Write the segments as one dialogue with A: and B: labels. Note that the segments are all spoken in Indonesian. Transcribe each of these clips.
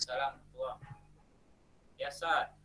A: Waalaikumsalam. Biasa.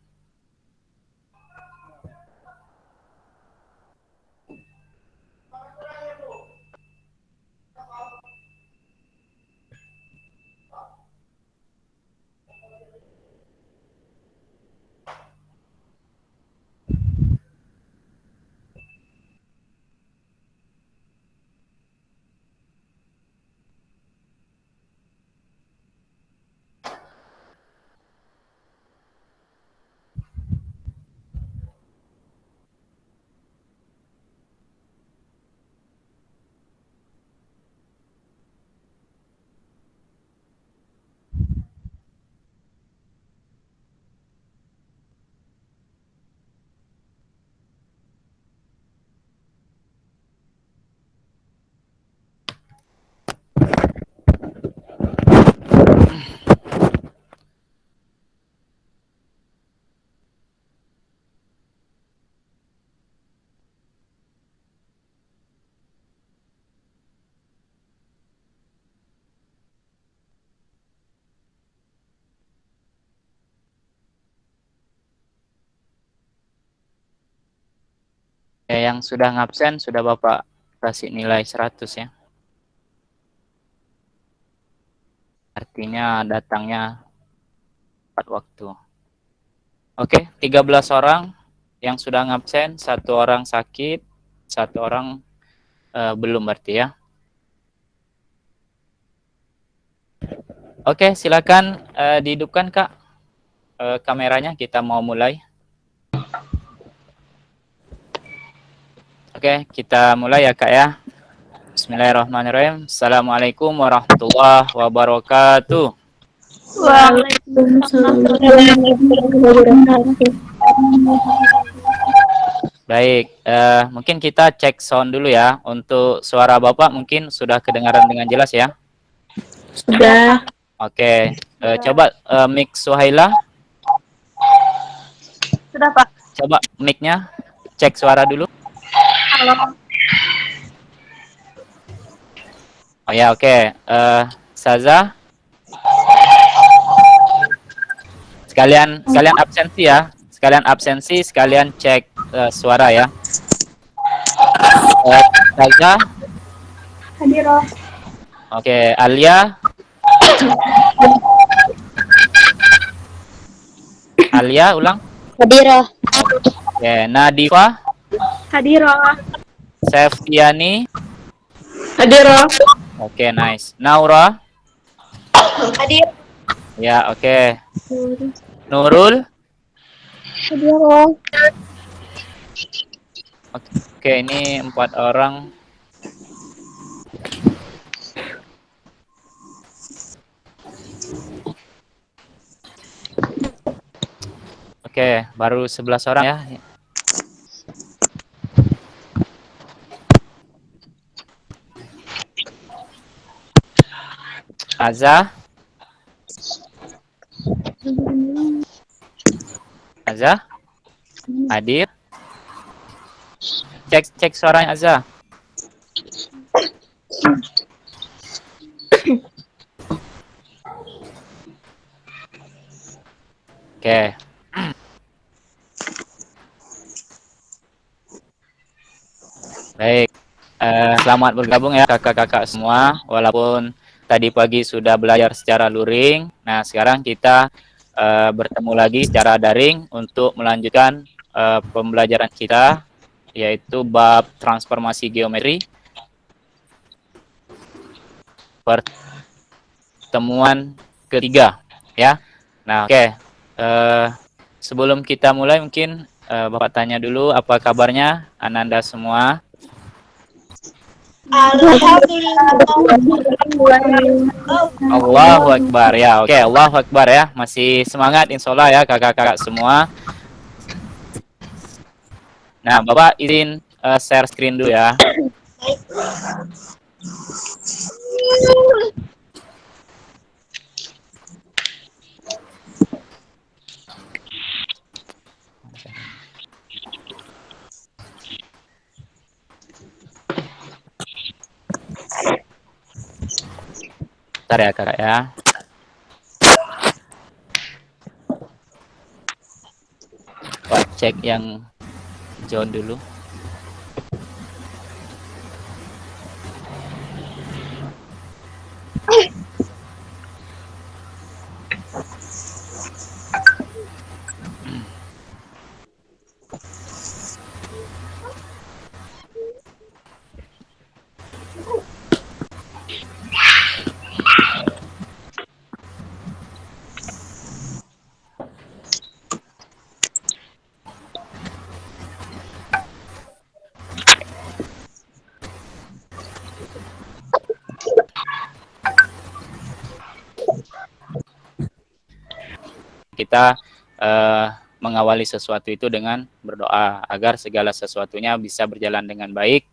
A: Ya, yang sudah ngabsen sudah Bapak kasih nilai 100 ya. Artinya datangnya 4 waktu. Oke, 13 orang yang sudah ngabsen, 1 orang sakit, 1 orang belum berarti ya. Oke, silakan dihidupkan Kak kameranya, kita mau mulai. Oke, kita mulai ya Kak ya. Bismillahirrahmanirrahim. Assalamualaikum warahmatullahi wabarakatuh.
B: Waalaikumsalam warahmatullahi wabarakatuh.
A: Baik, mungkin kita cek sound dulu ya. Untuk suara Bapak mungkin sudah kedengaran dengan jelas ya.
B: Sudah.
A: Oke, coba mic Suhaila.
B: Sudah, Pak.
A: Coba mic-nya cek suara dulu.
B: Halo.
A: Oh ya, oke. Saza. Sekalian absensi ya. Sekalian absensi, sekalian cek suara ya. Saza.
B: Hadir.
A: Oke, Alia. Alia, ulang.
B: Hadir.
A: Oke, Nadifa.
B: Hadir.
A: Septiani.
B: Hadir.
A: Oke, nice. Naura.
B: Hadir.
A: Ya, oke. Nurul.
B: Hadir.
A: Oke, ini 4 orang. Oke, baru 11 orang ya. Azza. Azza. Hadir. Cek suaranya Azza. Oke. Baik. Selamat bergabung ya kakak-kakak semua. Walaupun tadi pagi sudah belajar secara luring. Nah, sekarang kita bertemu lagi secara daring untuk melanjutkan pembelajaran kita, yaitu bab transformasi geometri. Pertemuan ketiga ya. Nah, oke. Sebelum kita mulai mungkin Bapak tanya dulu apa kabarnya Ananda semua. Allahu Akbar ya. Oke, Allahu Akbar ya. Masih semangat insyaallah ya kakak-kakak semua. Nah, Bapak izin share screen dulu ya. Bentar ya kakak ya. cek yang John dulu. Kita mengawali sesuatu itu dengan berdoa agar segala sesuatunya bisa berjalan dengan baik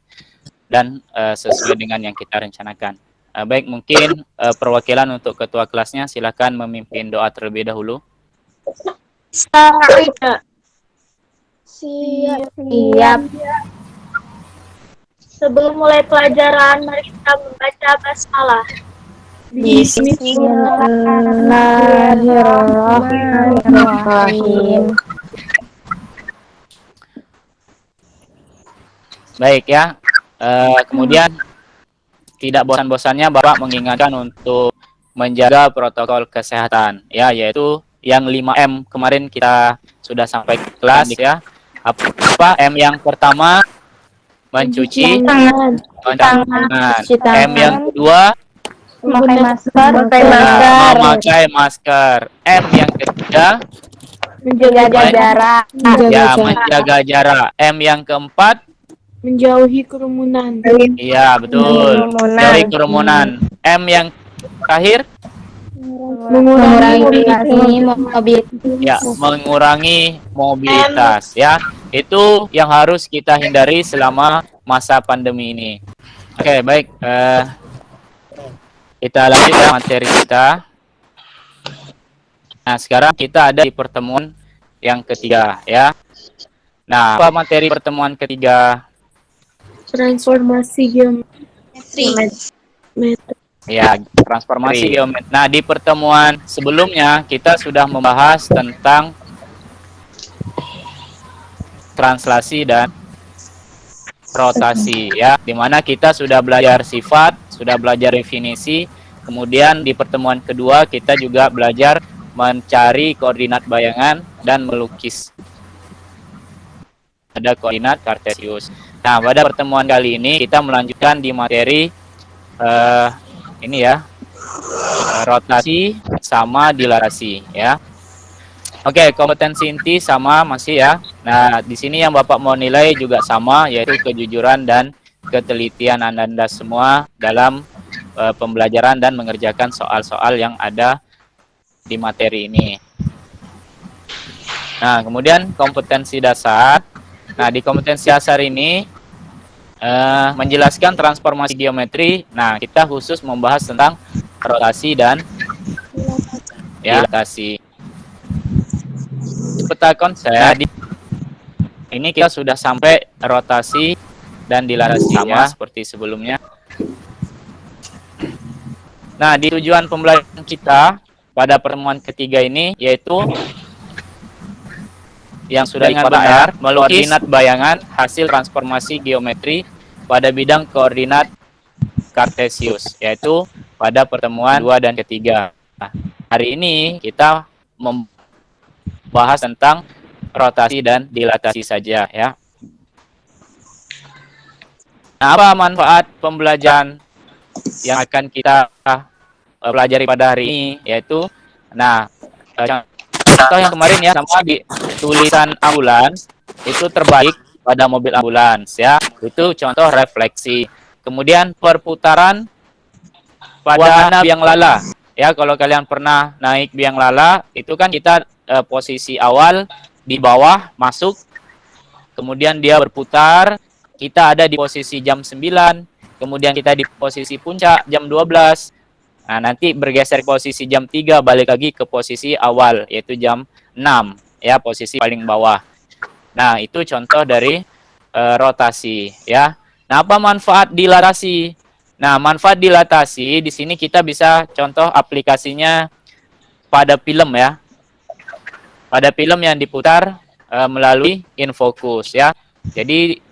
A: dan sesuai dengan yang kita rencanakan. Baik, mungkin perwakilan untuk ketua kelasnya silakan memimpin doa terlebih dahulu.
B: Siap. Sebelum mulai pelajaran, mari kita membaca basmalah. Bismillahirrahmanirrahim.
A: Baik ya. Kemudian tidak bosan-bosannya Bapak mengingatkan untuk menjaga protokol kesehatan ya, yaitu yang 5M kemarin kita sudah sampai kelas ya. Apa M yang pertama? Mencuci tangan. M yang kedua memakai masker. M yang ketiga
B: Menjaga jarak.
A: menjaga jarak. M yang keempat
B: Menjauhi kerumunan.
A: iya betul, jauhi kerumunan. M yang terakhir
B: Mengurangi
A: mengurangi mobilitas ya. Itu yang harus kita hindari selama masa pandemi ini. Oke, baik. Kita lanjut ya materi kita. Nah, sekarang kita ada di pertemuan yang ketiga ya. Nah, apa materi pertemuan ketiga?
B: Transformasi geometri.
A: Ya, transformasi geometri. Nah, di pertemuan sebelumnya kita sudah membahas tentang translasi dan rotasi ya, dimana kita sudah belajar sifat, sudah belajar definisi. Kemudian di pertemuan kedua kita juga belajar mencari koordinat bayangan dan melukis ada koordinat kartesius. Nah, pada pertemuan kali ini kita melanjutkan di materi ini ya, rotasi sama dilatasi ya. Oke, kompetensi inti sama masih ya. Nah, di sini yang Bapak mau nilai juga sama, yaitu kejujuran dan ketelitian Anda semua dalam pembelajaran dan mengerjakan soal-soal yang ada di materi ini. Nah, kemudian kompetensi dasar. Nah, di kompetensi dasar ini menjelaskan transformasi geometri. Nah, kita khusus membahas tentang rotasi dan dilatasi. Peta konsep. Nah, ini kita sudah sampai rotasi dan dilatasi sama seperti sebelumnya. Nah, di tujuan pembelajaran kita pada pertemuan ketiga ini yaitu yang sudah ingat benar, melukis koordinat bayangan hasil transformasi geometri pada bidang koordinat kartesius, yaitu pada pertemuan 2 dan ketiga. Nah, hari ini kita membahas tentang rotasi dan dilatasi saja ya. Nah, apa manfaat pembelajaran yang akan kita pelajari pada hari ini, yaitu contoh yang kemarin ya, sama di tulisan ambulans itu terbaik pada mobil ambulans ya, itu contoh refleksi. Kemudian perputaran pada biang lala ya, kalau kalian pernah naik biang lala itu kan kita posisi awal di bawah masuk, kemudian dia berputar, kita ada di posisi jam 9, kemudian kita di posisi puncak jam 12. Nah, nanti bergeser posisi jam 3 balik lagi ke posisi awal yaitu jam 6 ya, posisi paling bawah. Nah, itu contoh dari rotasi ya. Nah, apa manfaat dilatasi? Nah, manfaat dilatasi di sini kita bisa contoh aplikasinya pada film ya. Pada film yang diputar melalui InFocus ya. Jadi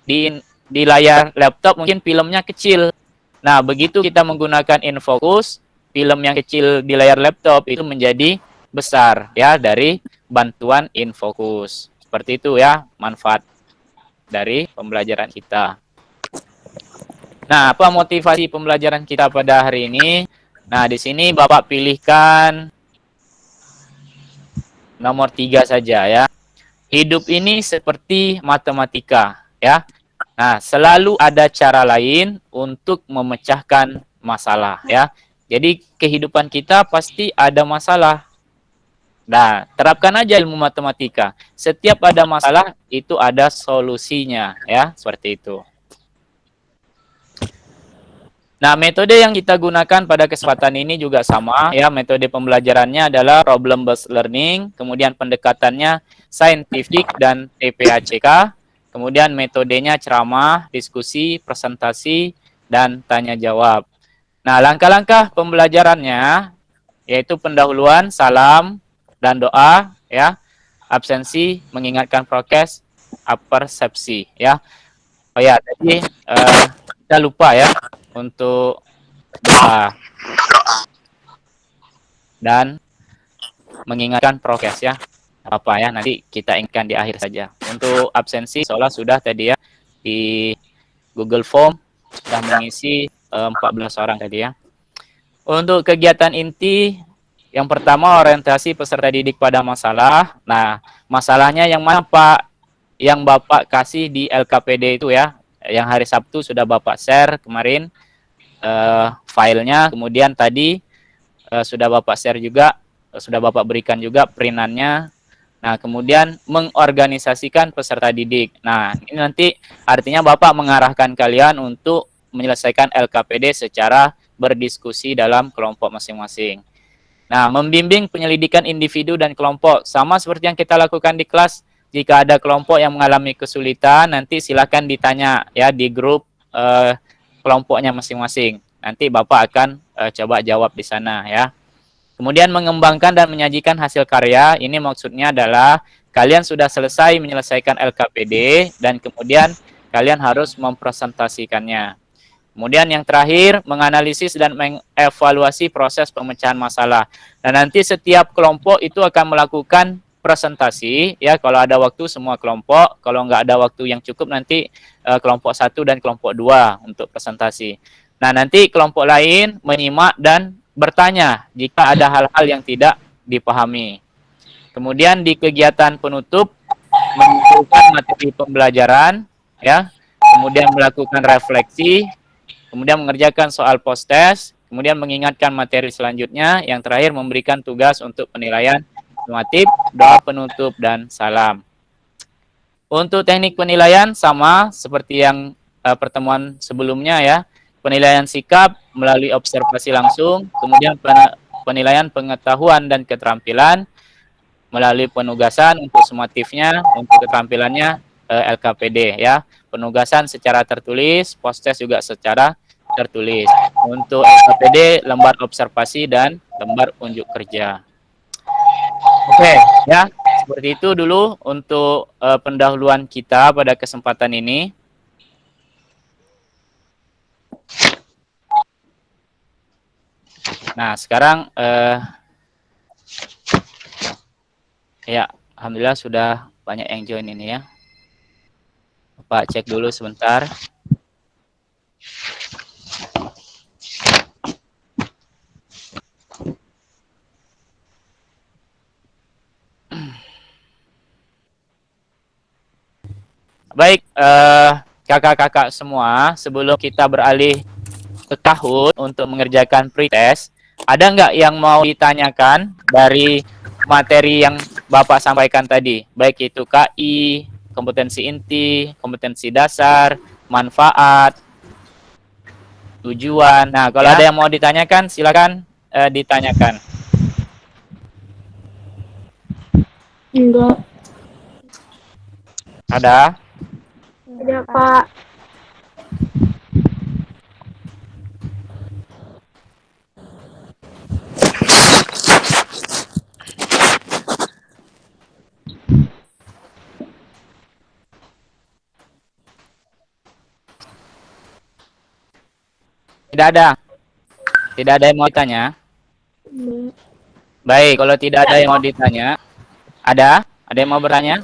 A: di layar laptop mungkin filmnya kecil. Nah, begitu kita menggunakan InFocus, film yang kecil di layar laptop itu menjadi besar ya dari bantuan InFocus. Seperti itu ya manfaat dari pembelajaran kita. Nah, apa motivasi pembelajaran kita pada hari ini? Nah, di sini Bapak pilihkan nomor 3 saja ya. Hidup ini seperti matematika ya. Nah, selalu ada cara lain untuk memecahkan masalah ya. Jadi kehidupan kita pasti ada masalah. Nah, terapkan aja ilmu matematika. Setiap ada masalah itu ada solusinya ya, seperti itu. Nah, metode yang kita gunakan pada kesempatan ini juga sama ya. Metode pembelajarannya adalah problem based learning, kemudian pendekatannya scientific dan TPACK, kemudian metodenya ceramah, diskusi, presentasi, dan tanya jawab. Nah, langkah-langkah pembelajarannya yaitu pendahuluan, salam, dan doa ya. Absensi, mengingatkan prokes, apersepsi ya. Oh ya, tadi kita lupa ya untuk doa dan mengingatkan prokes ya. Apa ya, nanti kita ingatkan di akhir saja. Untuk absensi seolah sudah tadi ya di Google Form sudah mengisi 14 orang tadi ya. Untuk kegiatan inti yang pertama orientasi peserta didik pada masalah. Nah, masalahnya yang mana Pak? Yang Bapak kasih di LKPD itu ya. Yang hari Sabtu sudah Bapak share kemarin filenya, kemudian tadi sudah Bapak share juga, sudah Bapak berikan juga printannya. Nah, kemudian mengorganisasikan peserta didik. Nah, ini nanti artinya Bapak mengarahkan kalian untuk menyelesaikan LKPD secara berdiskusi dalam kelompok masing-masing. Nah, membimbing penyelidikan individu dan kelompok. Sama seperti yang kita lakukan di kelas, jika ada kelompok yang mengalami kesulitan, nanti silakan ditanya ya di grup kelompoknya masing-masing. Nanti Bapak akan coba jawab di sana ya. Kemudian mengembangkan dan menyajikan hasil karya. Ini maksudnya adalah kalian sudah selesai menyelesaikan LKPD dan kemudian kalian harus mempresentasikannya. Kemudian yang terakhir, menganalisis dan mengevaluasi proses pemecahan masalah. Dan nanti setiap kelompok itu akan melakukan presentasi ya, kalau ada waktu semua kelompok, kalau nggak ada waktu yang cukup nanti kelompok 1 dan kelompok 2 untuk presentasi. Nah, nanti kelompok lain menyimak dan bertanya jika ada hal-hal yang tidak dipahami. Kemudian di kegiatan penutup mengumpulkan materi pembelajaran ya, kemudian melakukan refleksi, kemudian mengerjakan soal post-test, kemudian mengingatkan materi selanjutnya, yang terakhir memberikan tugas untuk penilaian sumatif, doa penutup, dan salam. Untuk teknik penilaian sama seperti yang pertemuan sebelumnya ya. Penilaian sikap melalui observasi langsung, kemudian penilaian pengetahuan dan keterampilan melalui penugasan untuk sumatifnya, untuk keterampilannya LKPD ya. Penugasan secara tertulis, post-test juga secara tertulis. Untuk LKPD, lembar observasi dan lembar unjuk kerja. Oke, ya. Seperti itu dulu untuk pendahuluan kita pada kesempatan ini. Nah, sekarang ya, alhamdulillah sudah banyak yang join ini ya. Pak cek dulu sebentar. Baik, kakak-kakak semua, sebelum kita beralih ke Kahoot untuk mengerjakan pretest, ada nggak yang mau ditanyakan dari materi yang Bapak sampaikan tadi? Baik itu KI, kompetensi inti, kompetensi dasar, manfaat, tujuan. Nah, kalau ada yang mau ditanyakan, silakan ditanyakan.
B: Enggak.
A: Ada?
B: Ada, Pak.
A: Tidak ada. Tidak ada yang mau ditanya. Baik, kalau tidak ada yang mau ditanya, ada? Ada yang mau bertanya?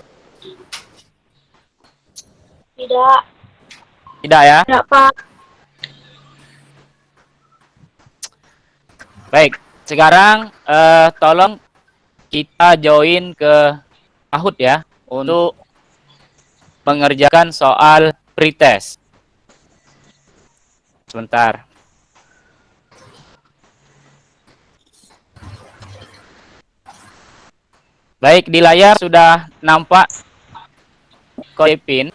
B: Tidak.
A: Tidak ya?
B: Tidak, Pak.
A: Baik, sekarang tolong kita join ke Kahoot ya untuk mengerjakan soal pretest. Sebentar. Baik, di layar sudah nampak kode PIN.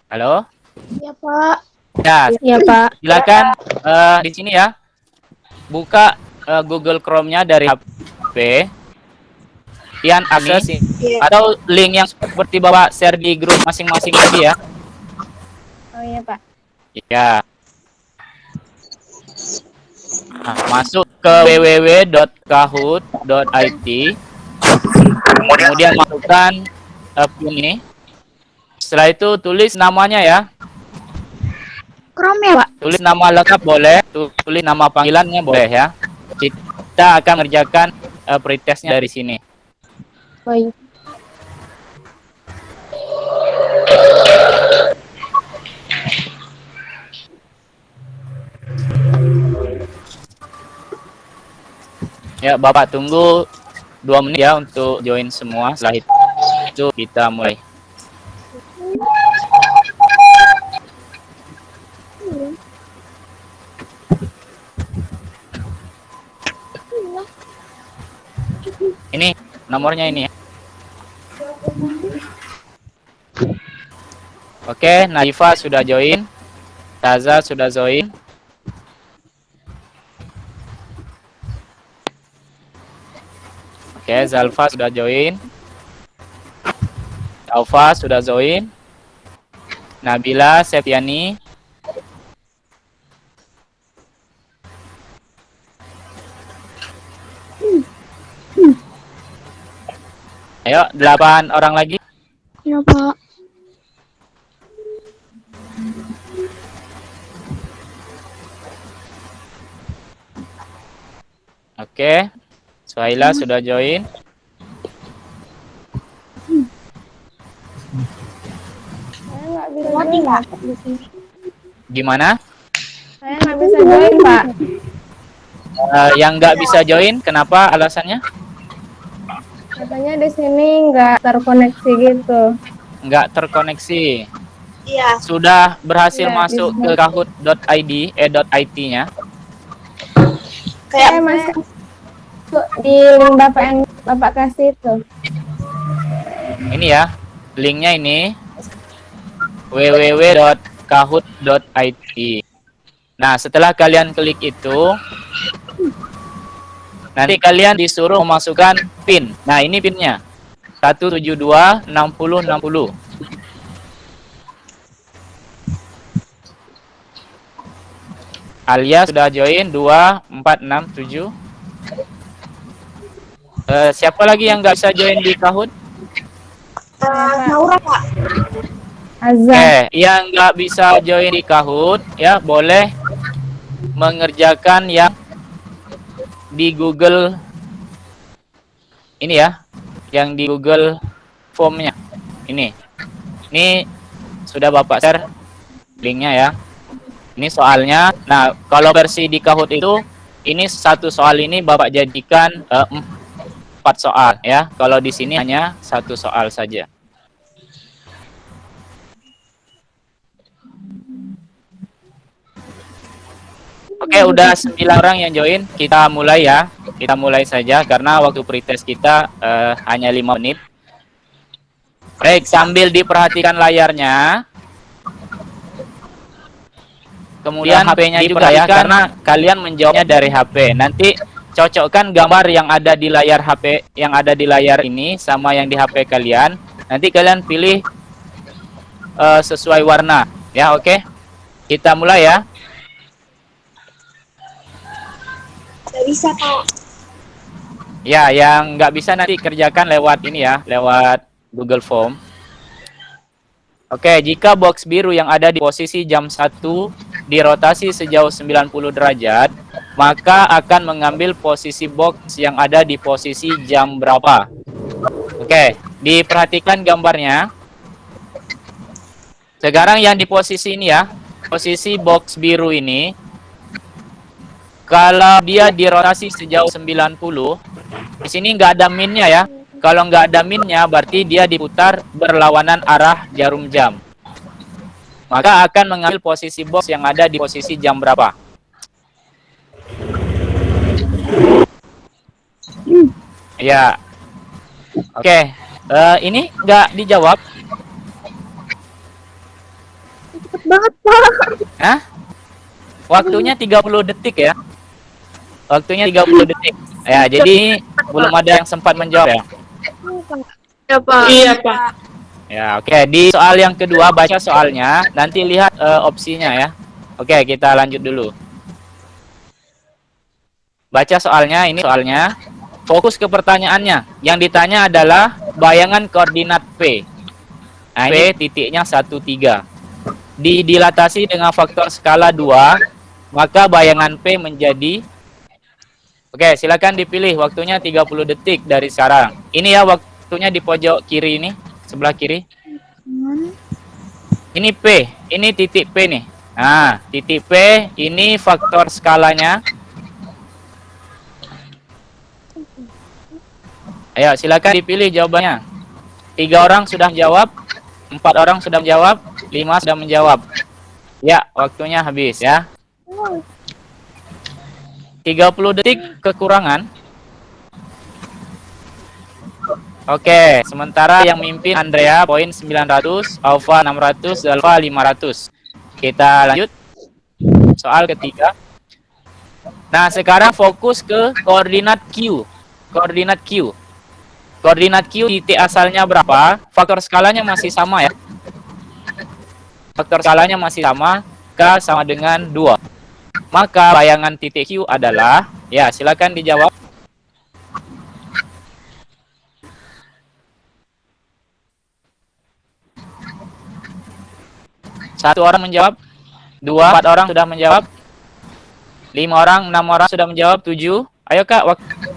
A: Halo?
B: Ya, Pak.
A: Ya,
B: Ya, Pak.
A: silakan di sini ya. Buka Google Chrome-nya dari HP. Pian akses ini atau link yang seperti Bapak share di grup masing-masing tadi ya.
B: Oh iya, Pak.
A: Ya. Nah, masuk ke www.kahoot.it. Kemudian masukkan PIN ini. Setelah itu tulis namanya ya.
B: Chrome ya, Pak?
A: Tulis nama lengkap boleh, tulis nama panggilannya boleh ya. Kita akan mengerjakan pretestnya dari sini.
B: Baik.
A: Ya, Bapak tunggu 2 menit ya untuk join semua. Setelah itu kita mulai. Ini nomornya ini ya. Oke, Naifa sudah join. Taza sudah join. Oke, Zalfa sudah join. Taufa sudah join. Nabila, Septiani. Ayo, 8 orang lagi.
B: Ya, Pak.
A: Oke. Suhaila sudah join.
B: Saya nggak bisa join, Pak.
A: Gimana?
B: Saya nggak bisa join, Pak.
A: Yang nggak bisa join, kenapa alasannya?
B: Katanya di sini nggak terkoneksi gitu.
A: Nggak terkoneksi.
B: Iya.
A: Sudah berhasil
B: Iya,
A: masuk ke kahoot.id.it-nya.
B: Saya masuk di link Bapak yang Bapak kasih itu.
A: Ini ya, linknya ini www.kahoot.it. Nah, setelah kalian klik itu, nanti kalian disuruh memasukkan PIN. Nah, ini PIN-nya. 1726060. Alia sudah join 2467. Siapa lagi yang nggak bisa join di Kahoot?
B: Naura, Pak.
A: Yang nggak bisa join di Kahoot ya boleh mengerjakan yang di Google ini ya, yang di Google Form-nya. Ini sudah Bapak share linknya ya. Ini soalnya. Nah, kalau versi di Kahoot itu, ini satu soal ini Bapak jadikan 4 soal ya. Kalau di sini hanya 1 soal saja. Oke, udah 9 orang yang join. Kita mulai ya. Kita mulai saja karena waktu pretest kita hanya 5 menit. Baik, sambil diperhatikan layarnya. Kemudian HP-nya juga ya, karena kalian menjawabnya dari HP. Nanti cocokkan gambar yang ada di layar HP, yang ada di layar ini sama yang di HP kalian. Nanti kalian pilih sesuai warna. Ya, oke. Kita mulai ya.
B: Nggak bisa, Pak.
A: Ya, yang nggak bisa nanti kerjakan lewat ini ya, lewat Google Form. Oke, jika box biru yang ada di posisi jam 1 dirotasi sejauh 90 derajat, maka akan mengambil posisi box yang ada di posisi jam berapa? Oke, diperhatikan gambarnya. Sekarang yang di posisi ini ya, posisi box biru ini, kalau dia dirotasi sejauh 90, di sini nggak ada minnya ya. Kalau nggak ada minnya, berarti dia diputar berlawanan arah jarum jam. Maka akan mengambil posisi box yang ada di posisi jam berapa? Ya, oke. Ini nggak dijawab.
B: Cepet banget, Pak.
A: Hah? Waktunya 30 detik ya. Waktunya 30 detik. Ya, jadi belum ada yang sempat menjawab ya.
B: Ya, Pak.
C: Iya, Pak.
A: Ya, oke. Di soal yang kedua, baca soalnya, nanti lihat opsinya ya. Oke, kita lanjut dulu. Baca soalnya, ini soalnya. Fokus ke pertanyaannya. Yang ditanya adalah bayangan koordinat P. Nah, P titiknya 1, 3. Didilatasi dengan faktor skala 2, maka bayangan P menjadi... Oke, silakan dipilih. Waktunya 30 detik dari sekarang. Ini ya waktunya di pojok kiri ini, sebelah kiri. Ini P, ini titik P nih. Nah, titik P, ini faktor skalanya. Ayo, silakan dipilih jawabannya. 3 orang sudah jawab, 4 orang sudah menjawab, 5 sudah menjawab. Ya, waktunya habis ya. 30 detik kekurangan. Oke, sementara yang mimpin Andrea poin 900, Alfa 600, Alfa 500. Kita lanjut. Soal ketiga. Nah, sekarang fokus ke koordinat Q. Koordinat Q. Koordinat Q titik asalnya berapa? Faktor skalanya masih sama ya. Faktor skalanya masih sama, K sama dengan 2. Maka bayangan titik Q adalah, ya silakan dijawab. Satu orang menjawab, 2, 4 orang sudah menjawab, 5 orang, 6 orang sudah menjawab, 7. Ayo Kak, waktunya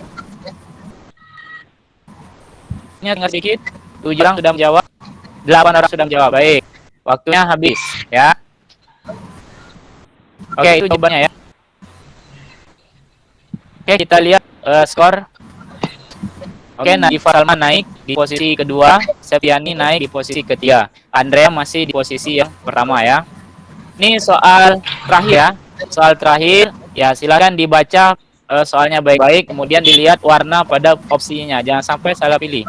A: tinggal sedikit. 7 orang sudah menjawab, 8 orang sudah menjawab. Baik, waktunya habis ya. Oke, itu jawabannya ya. Oke, kita lihat skor. Oke, Nadifa Salma naik di posisi kedua, Septiani naik di posisi ketiga, Andrea masih di posisi yang pertama ya. Ini soal terakhir ya. Soal terakhir, ya silakan dibaca soalnya baik-baik, kemudian dilihat warna pada opsinya, jangan sampai salah pilih.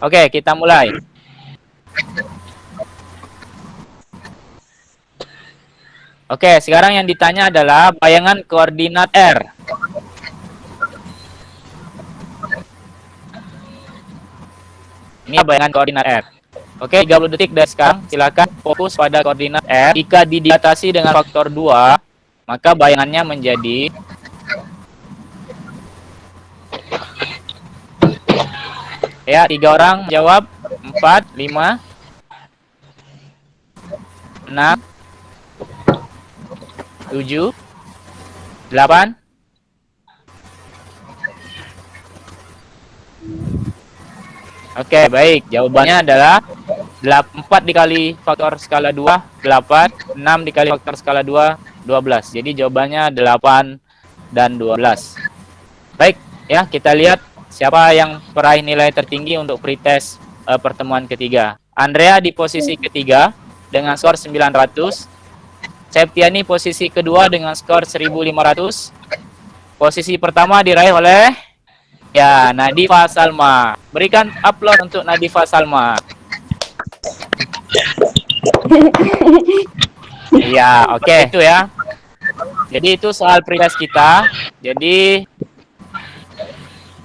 A: Oke, kita mulai. Oke, sekarang yang ditanya adalah bayangan koordinat R. Ini bayangan koordinat R. Oke, 30 detik dari sekarang. Silakan fokus pada koordinat R. Jika didilatasi dengan faktor 2, maka bayangannya menjadi... Ya, 3 orang jawab. 4, 5, 6, 7, 8. Oke, baik. Jawabannya adalah 4 dikali faktor skala 2, 8. 6 dikali faktor skala 2, 12. Jadi jawabannya 8 dan 12. Baik, ya kita lihat siapa yang peraih nilai tertinggi untuk pretest pertemuan ketiga. Andrea di posisi ketiga dengan skor 900. Septiani posisi kedua dengan skor 1500. Posisi pertama diraih oleh... Ya, Nadifa Salma. Berikan aplaus untuk Nadifa Salma. Iya, oke. Itu ya. Jadi itu soal pretest kita. Jadi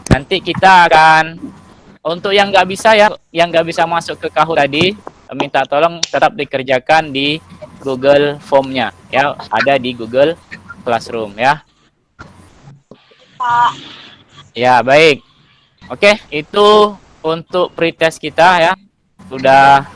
A: nanti kita akan, untuk yang nggak bisa ya, yang nggak bisa masuk ke Kahoot tadi, minta tolong tetap dikerjakan di Google Form-nya. Ya, ada di Google Classroom ya.
B: Pak.
A: Ya, baik. Oke, itu untuk pretest kita ya. Sudah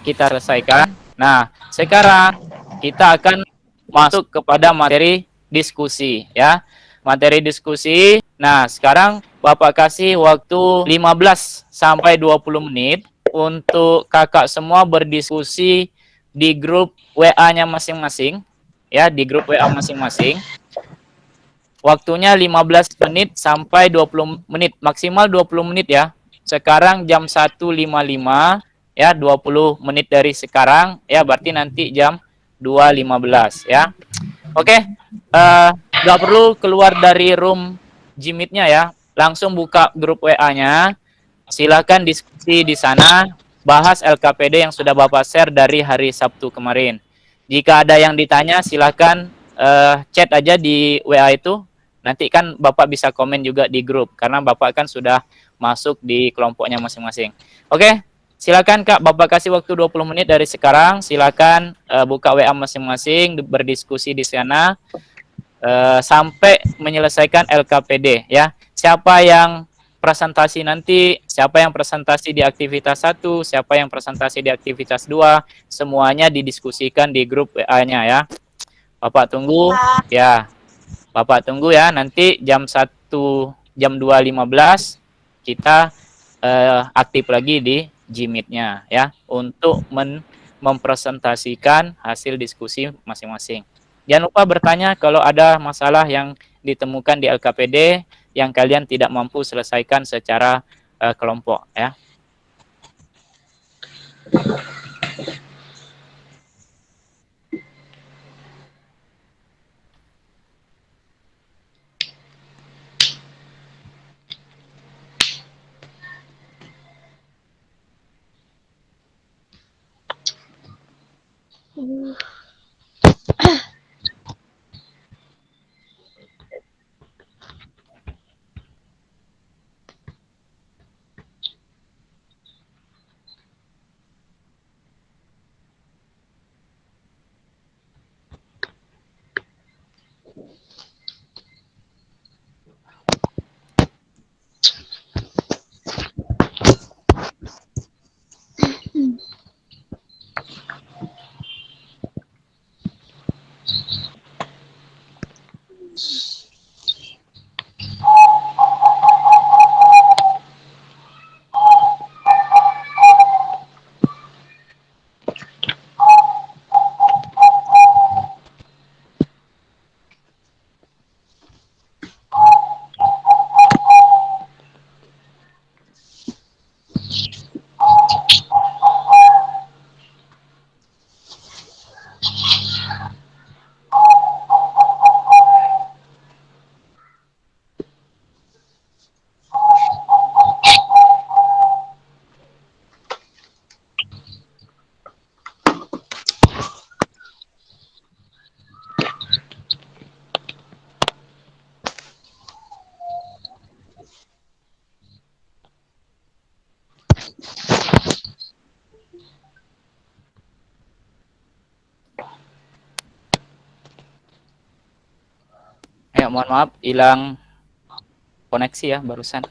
A: kita selesaikan. Nah, sekarang kita akan masuk kepada materi diskusi ya. Materi diskusi. Nah, sekarang Bapak kasih waktu 15 sampai 20 menit untuk kakak semua berdiskusi di grup WA-nya masing-masing ya, di grup WA masing-masing. Waktunya 15 menit sampai 20 menit, maksimal 20 menit ya. Sekarang jam 1.55 ya, 20 menit dari sekarang ya, berarti nanti jam 2.15 ya. Oke, nggak perlu keluar dari room Gmeet-nya ya. Langsung buka grup WA-nya. Silakan diskusi di sana, bahas LKPD yang sudah Bapak share dari hari Sabtu kemarin. Jika ada yang ditanya, silakan chat aja di WA itu. Nanti kan Bapak bisa komen juga di grup, karena Bapak kan sudah masuk di kelompoknya masing-masing. Oke, silakan Kak, Bapak kasih waktu 20 menit dari sekarang. Silakan buka WA masing-masing, berdiskusi di sana sampai menyelesaikan LKPD ya. Siapa yang presentasi nanti, siapa yang presentasi di aktivitas 1, siapa yang presentasi di aktivitas 2, semuanya didiskusikan di grup WA-nya ya. Bapak tunggu ya. Bapak tunggu ya, nanti jam 2.15 kita aktif lagi di Gmeet-nya ya untuk mempresentasikan hasil diskusi masing-masing. Jangan lupa bertanya kalau ada masalah yang ditemukan di LKPD yang kalian tidak mampu selesaikan secara kelompok ya. Ya, mohon maaf hilang koneksi ya barusan.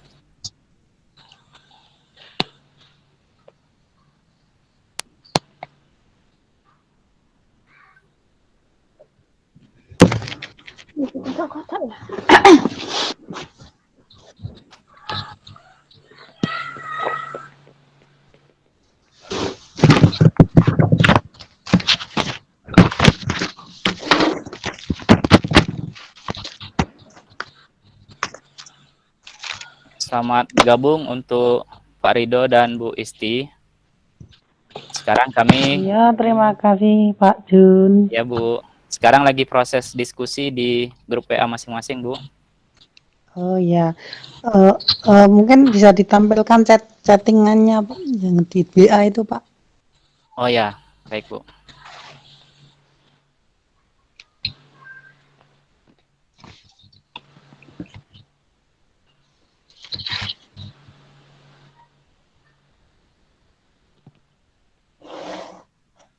A: Selamat gabung untuk Pak Rido dan Bu Isti. Sekarang kami
C: Ya, terima kasih Pak Jun.
A: ya Bu. Sekarang lagi proses diskusi di grup WA masing-masing Bu.
C: Oh ya, mungkin bisa ditampilkan chattingannya Pak, yang di WA itu Pak.
A: Oh ya, baik Bu.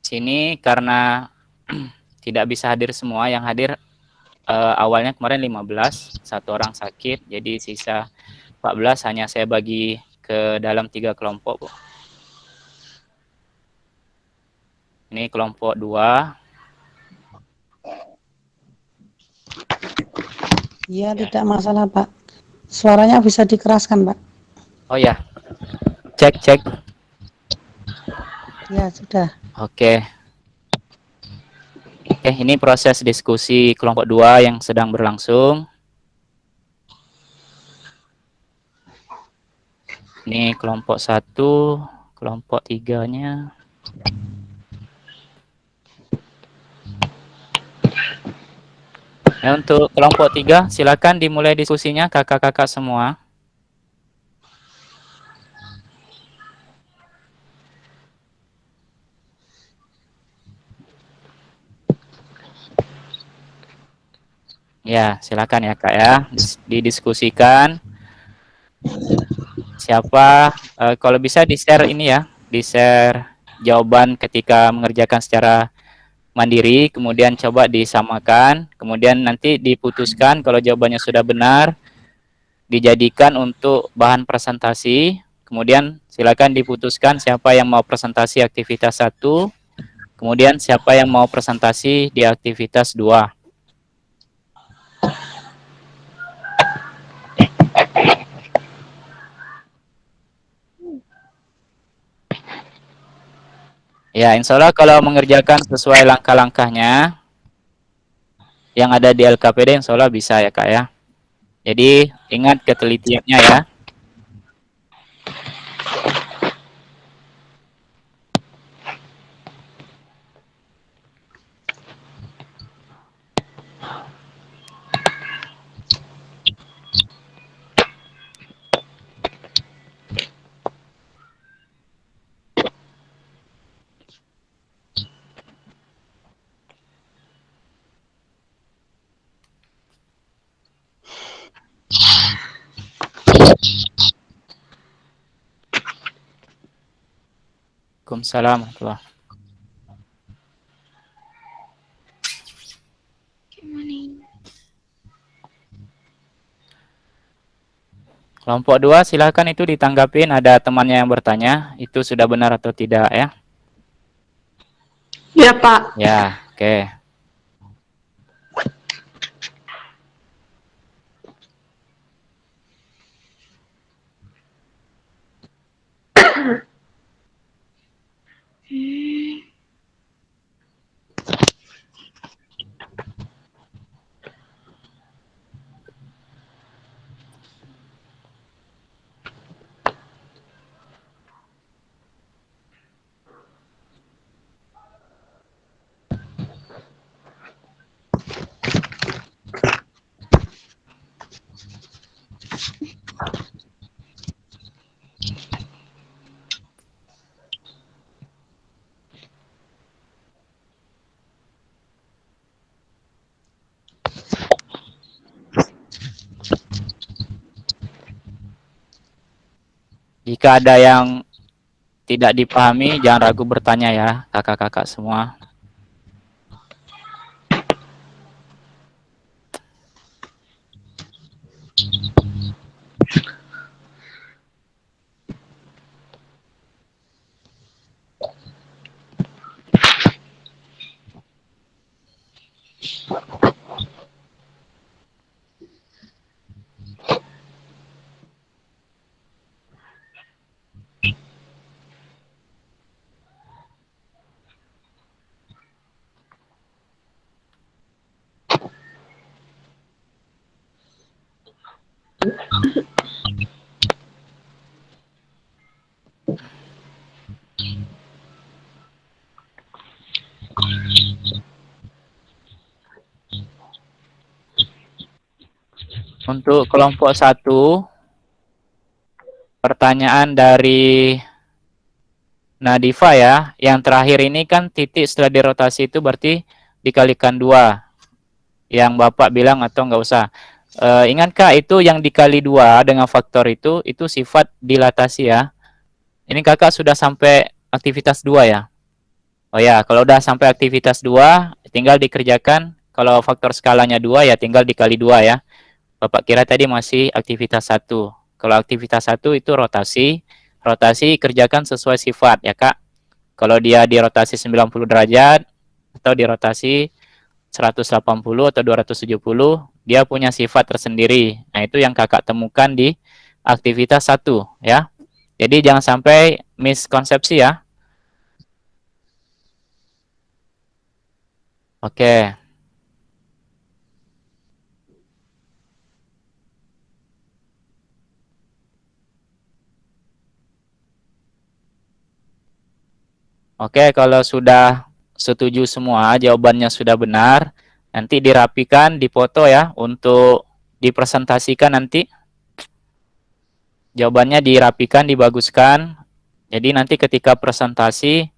A: Sini karena tidak bisa hadir semua, yang hadir awalnya kemarin 15, satu orang sakit, jadi sisa 14 hanya saya bagi ke dalam 3 kelompok Bu. Ini kelompok 2.
C: Iya,
A: Ya.
C: tidak masalah, Pak. Suaranya bisa dikeraskan, Pak.
A: Oh ya, cek cek.
C: Ya, sudah.
A: Oke. Oke, ini proses diskusi kelompok 2 yang sedang berlangsung. Ini kelompok 1, kelompok 3-nya. Nah, untuk kelompok 3, silakan dimulai diskusinya kakak-kakak semua. Ya, silakan ya Kak ya, didiskusikan. Siapa, kalau bisa di-share ini ya, di-share jawaban ketika mengerjakan secara mandiri, kemudian coba disamakan, kemudian nanti diputuskan kalau jawabannya sudah benar, dijadikan untuk bahan presentasi, kemudian silakan diputuskan siapa yang mau presentasi aktivitas 1, kemudian siapa yang mau presentasi di aktivitas 2. Ya, insya Allah kalau mengerjakan sesuai langkah-langkahnya yang ada di LKPD, insya Allah bisa ya Kak ya. Jadi ingat ketelitiannya ya. Waalaikumsalam warahmatullahi. Kelompok 2 silakan itu ditanggapin, ada temannya yang bertanya, itu sudah benar atau tidak ya.
B: Ya, Pak.
A: Ya, oke. Jika ada yang tidak dipahami, jangan ragu bertanya ya, kakak-kakak semua. Untuk kelompok 1, pertanyaan dari Nadifa ya, yang terakhir ini kan titik setelah dirotasi itu berarti dikalikan 2. Yang Bapak bilang atau nggak usah. Ingat Kak, itu yang dikali 2 dengan faktor itu sifat dilatasi ya. Ini Kakak sudah sampai aktivitas 2 ya? Oh ya, kalau udah sampai aktivitas 2, tinggal dikerjakan. Kalau faktor skalanya 2 ya tinggal dikali 2 ya. Bapak kira tadi masih aktivitas 1. Kalau aktivitas 1 itu rotasi. Rotasi kerjakan sesuai sifat ya Kak. Kalau dia dirotasi 90 derajat atau dirotasi 180 atau 270, dia punya sifat tersendiri. Nah, itu yang kakak temukan di aktivitas 1 ya. Jadi jangan sampai miskonsepsi ya. Oke. Oke, kalau sudah setuju semua, jawabannya sudah benar, nanti dirapikan, dipoto ya, untuk dipresentasikan nanti. Jawabannya dirapikan, dibaguskan. Jadi nanti ketika presentasi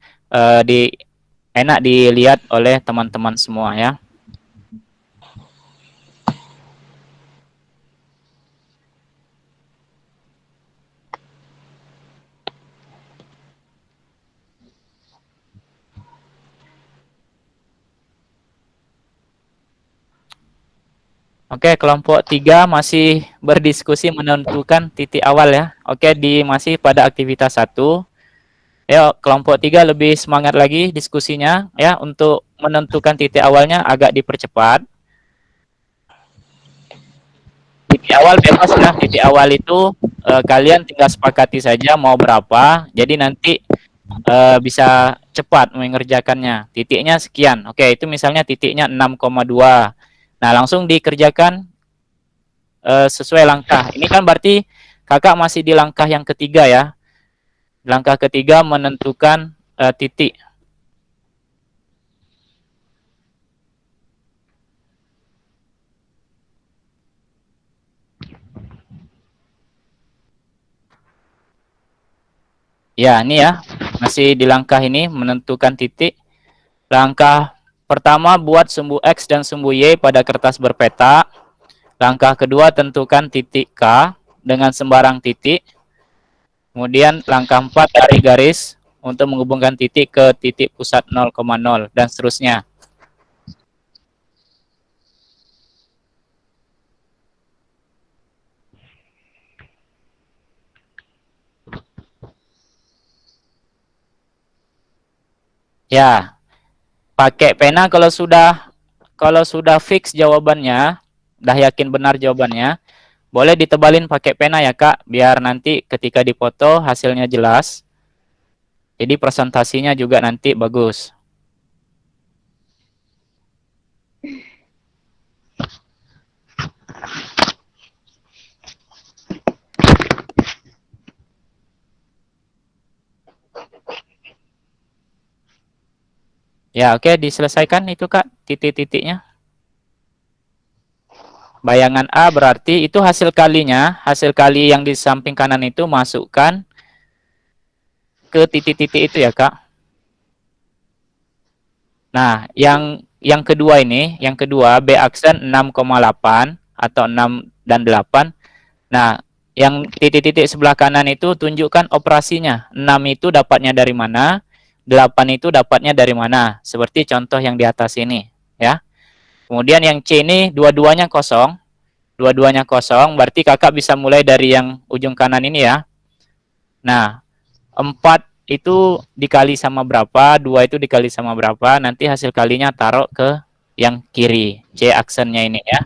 A: enak dilihat oleh teman-teman semua ya. Oke, kelompok 3 masih berdiskusi menentukan titik awal ya. Oke, masih pada aktivitas 1. Ayo, kelompok 3 lebih semangat lagi diskusinya ya, untuk menentukan titik awalnya agak dipercepat. Titik awal bebas ya, titik awal itu kalian tinggal sepakati saja mau berapa, jadi nanti bisa cepat mengerjakannya. Titiknya sekian. Oke, itu misalnya titiknya 6,2. Nah, langsung dikerjakan sesuai langkah. Ini kan berarti kakak masih di langkah yang ketiga ya. Langkah ketiga menentukan titik. Ya, ini ya. Masih di langkah ini menentukan titik. Langkah pertama buat sumbu X dan sumbu Y pada kertas berpeta. Langkah kedua tentukan titik K dengan sembarang titik. Kemudian langkah 4 tarik garis untuk menghubungkan titik ke titik pusat 0,0 dan seterusnya. Ya, pakai pena kalau sudah fix jawabannya, dah yakin benar jawabannya, boleh ditebalin pakai pena ya Kak, biar nanti ketika dipoto hasilnya jelas. Jadi presentasinya juga nanti bagus. Ya, oke, diselesaikan itu Kak, titik-titiknya. Bayangan A berarti itu hasil kalinya, hasil kali yang di samping kanan itu masukkan ke titik-titik itu ya Kak. Nah, yang kedua ini, yang kedua B aksen 6,8 atau 6 dan 8. Nah, yang titik-titik sebelah kanan itu tunjukkan operasinya. 6 itu dapatnya dari mana, 8 itu dapatnya dari mana. Seperti contoh yang di atas ini, ya. Kemudian yang C ini dua-duanya kosong. Dua-duanya kosong, berarti kakak bisa mulai dari yang ujung kanan ini ya. Nah, 4 itu dikali sama berapa, 2 itu dikali sama berapa, nanti hasil kalinya taruh ke yang kiri, C aksennya ini ya.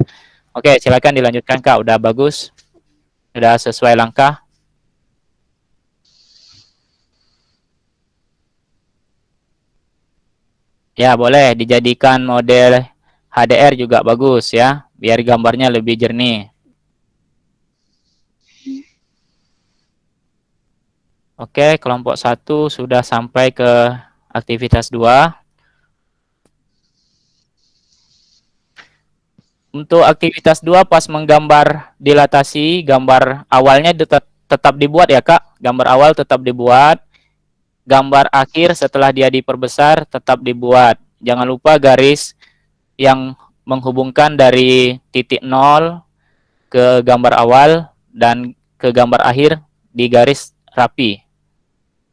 A: Oke, silakan dilanjutkan Kak, udah bagus. Sudah sesuai langkah. Ya, boleh dijadikan model HDR juga bagus ya, biar gambarnya lebih jernih. Oke, kelompok 1 sudah sampai ke aktivitas 2. Untuk aktivitas 2 pas menggambar dilatasi, gambar awalnya tetap dibuat ya Kak. Gambar awal tetap dibuat. Gambar akhir setelah dia diperbesar tetap dibuat. Jangan lupa garis yang menghubungkan dari titik 0 ke gambar awal dan ke gambar akhir di garis rapi.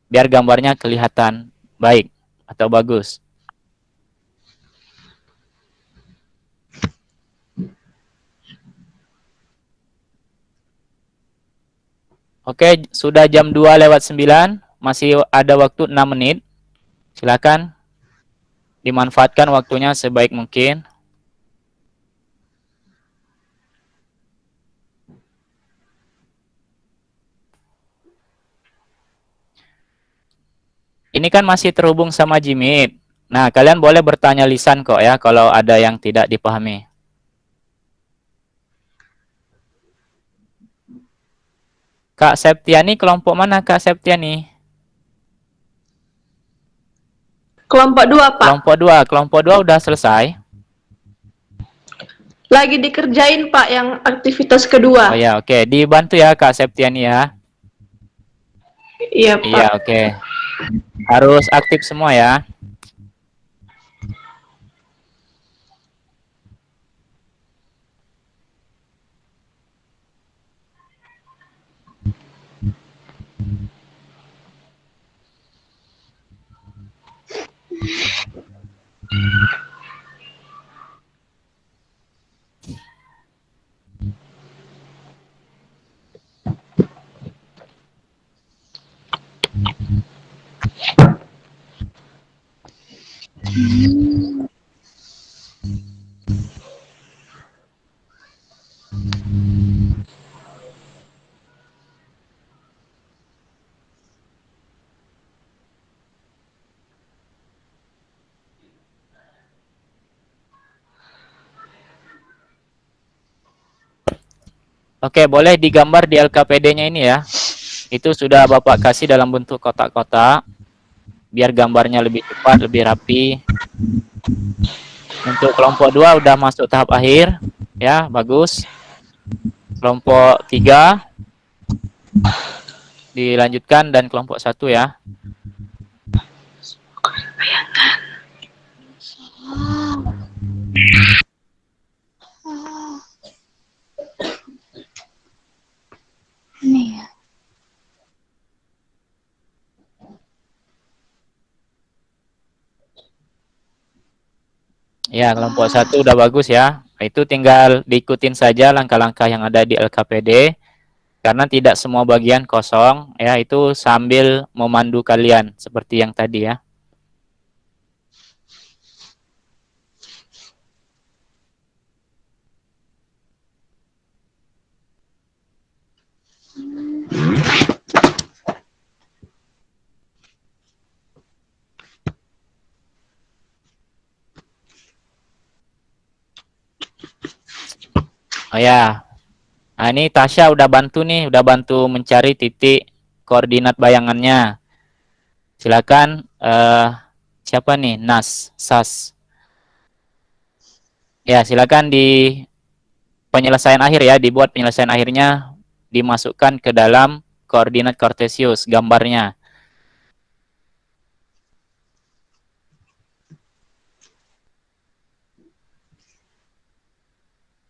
A: Biar gambarnya kelihatan baik atau bagus. Oke, sudah jam 2 lewat 9, masih ada waktu 6 menit. Silakan dimanfaatkan waktunya sebaik mungkin. Ini kan masih terhubung sama Jimit. Nah, kalian boleh bertanya lisan kok ya kalau ada yang tidak dipahami. Kak Septiani, kelompok mana Kak Septiani?
D: Kelompok 2, Pak.
A: Kelompok 2 udah selesai.
D: Lagi dikerjain, Pak, yang aktivitas
A: Oh
D: kedua.
A: ya, oke. Dibantu ya Kak Septiani ya.
D: Iya,
A: Iya,
D: Pak.
A: oke. Harus aktif semua ya. Oke, boleh digambar di LKPD-nya ini ya. Itu sudah Bapak kasih dalam bentuk kotak-kotak biar gambarnya lebih cepat, lebih rapi. Untuk kelompok 2 udah masuk tahap akhir. Ya, bagus. Kelompok 3 dilanjutkan dan kelompok 1 ya.
B: Ini ya.
A: Ya, kelompok 1 udah bagus ya. Itu tinggal diikutin saja langkah-langkah yang ada di LKPD. Karena tidak semua bagian kosong, ya itu sambil memandu kalian seperti yang tadi ya. Oh ya, nah ini Tasya udah bantu nih, udah bantu mencari titik koordinat bayangannya. Silakan siapa nih? SAS. Ya, silakan di penyelesaian akhir ya, dibuat penyelesaian akhirnya dimasukkan ke dalam koordinat Cartesius gambarnya.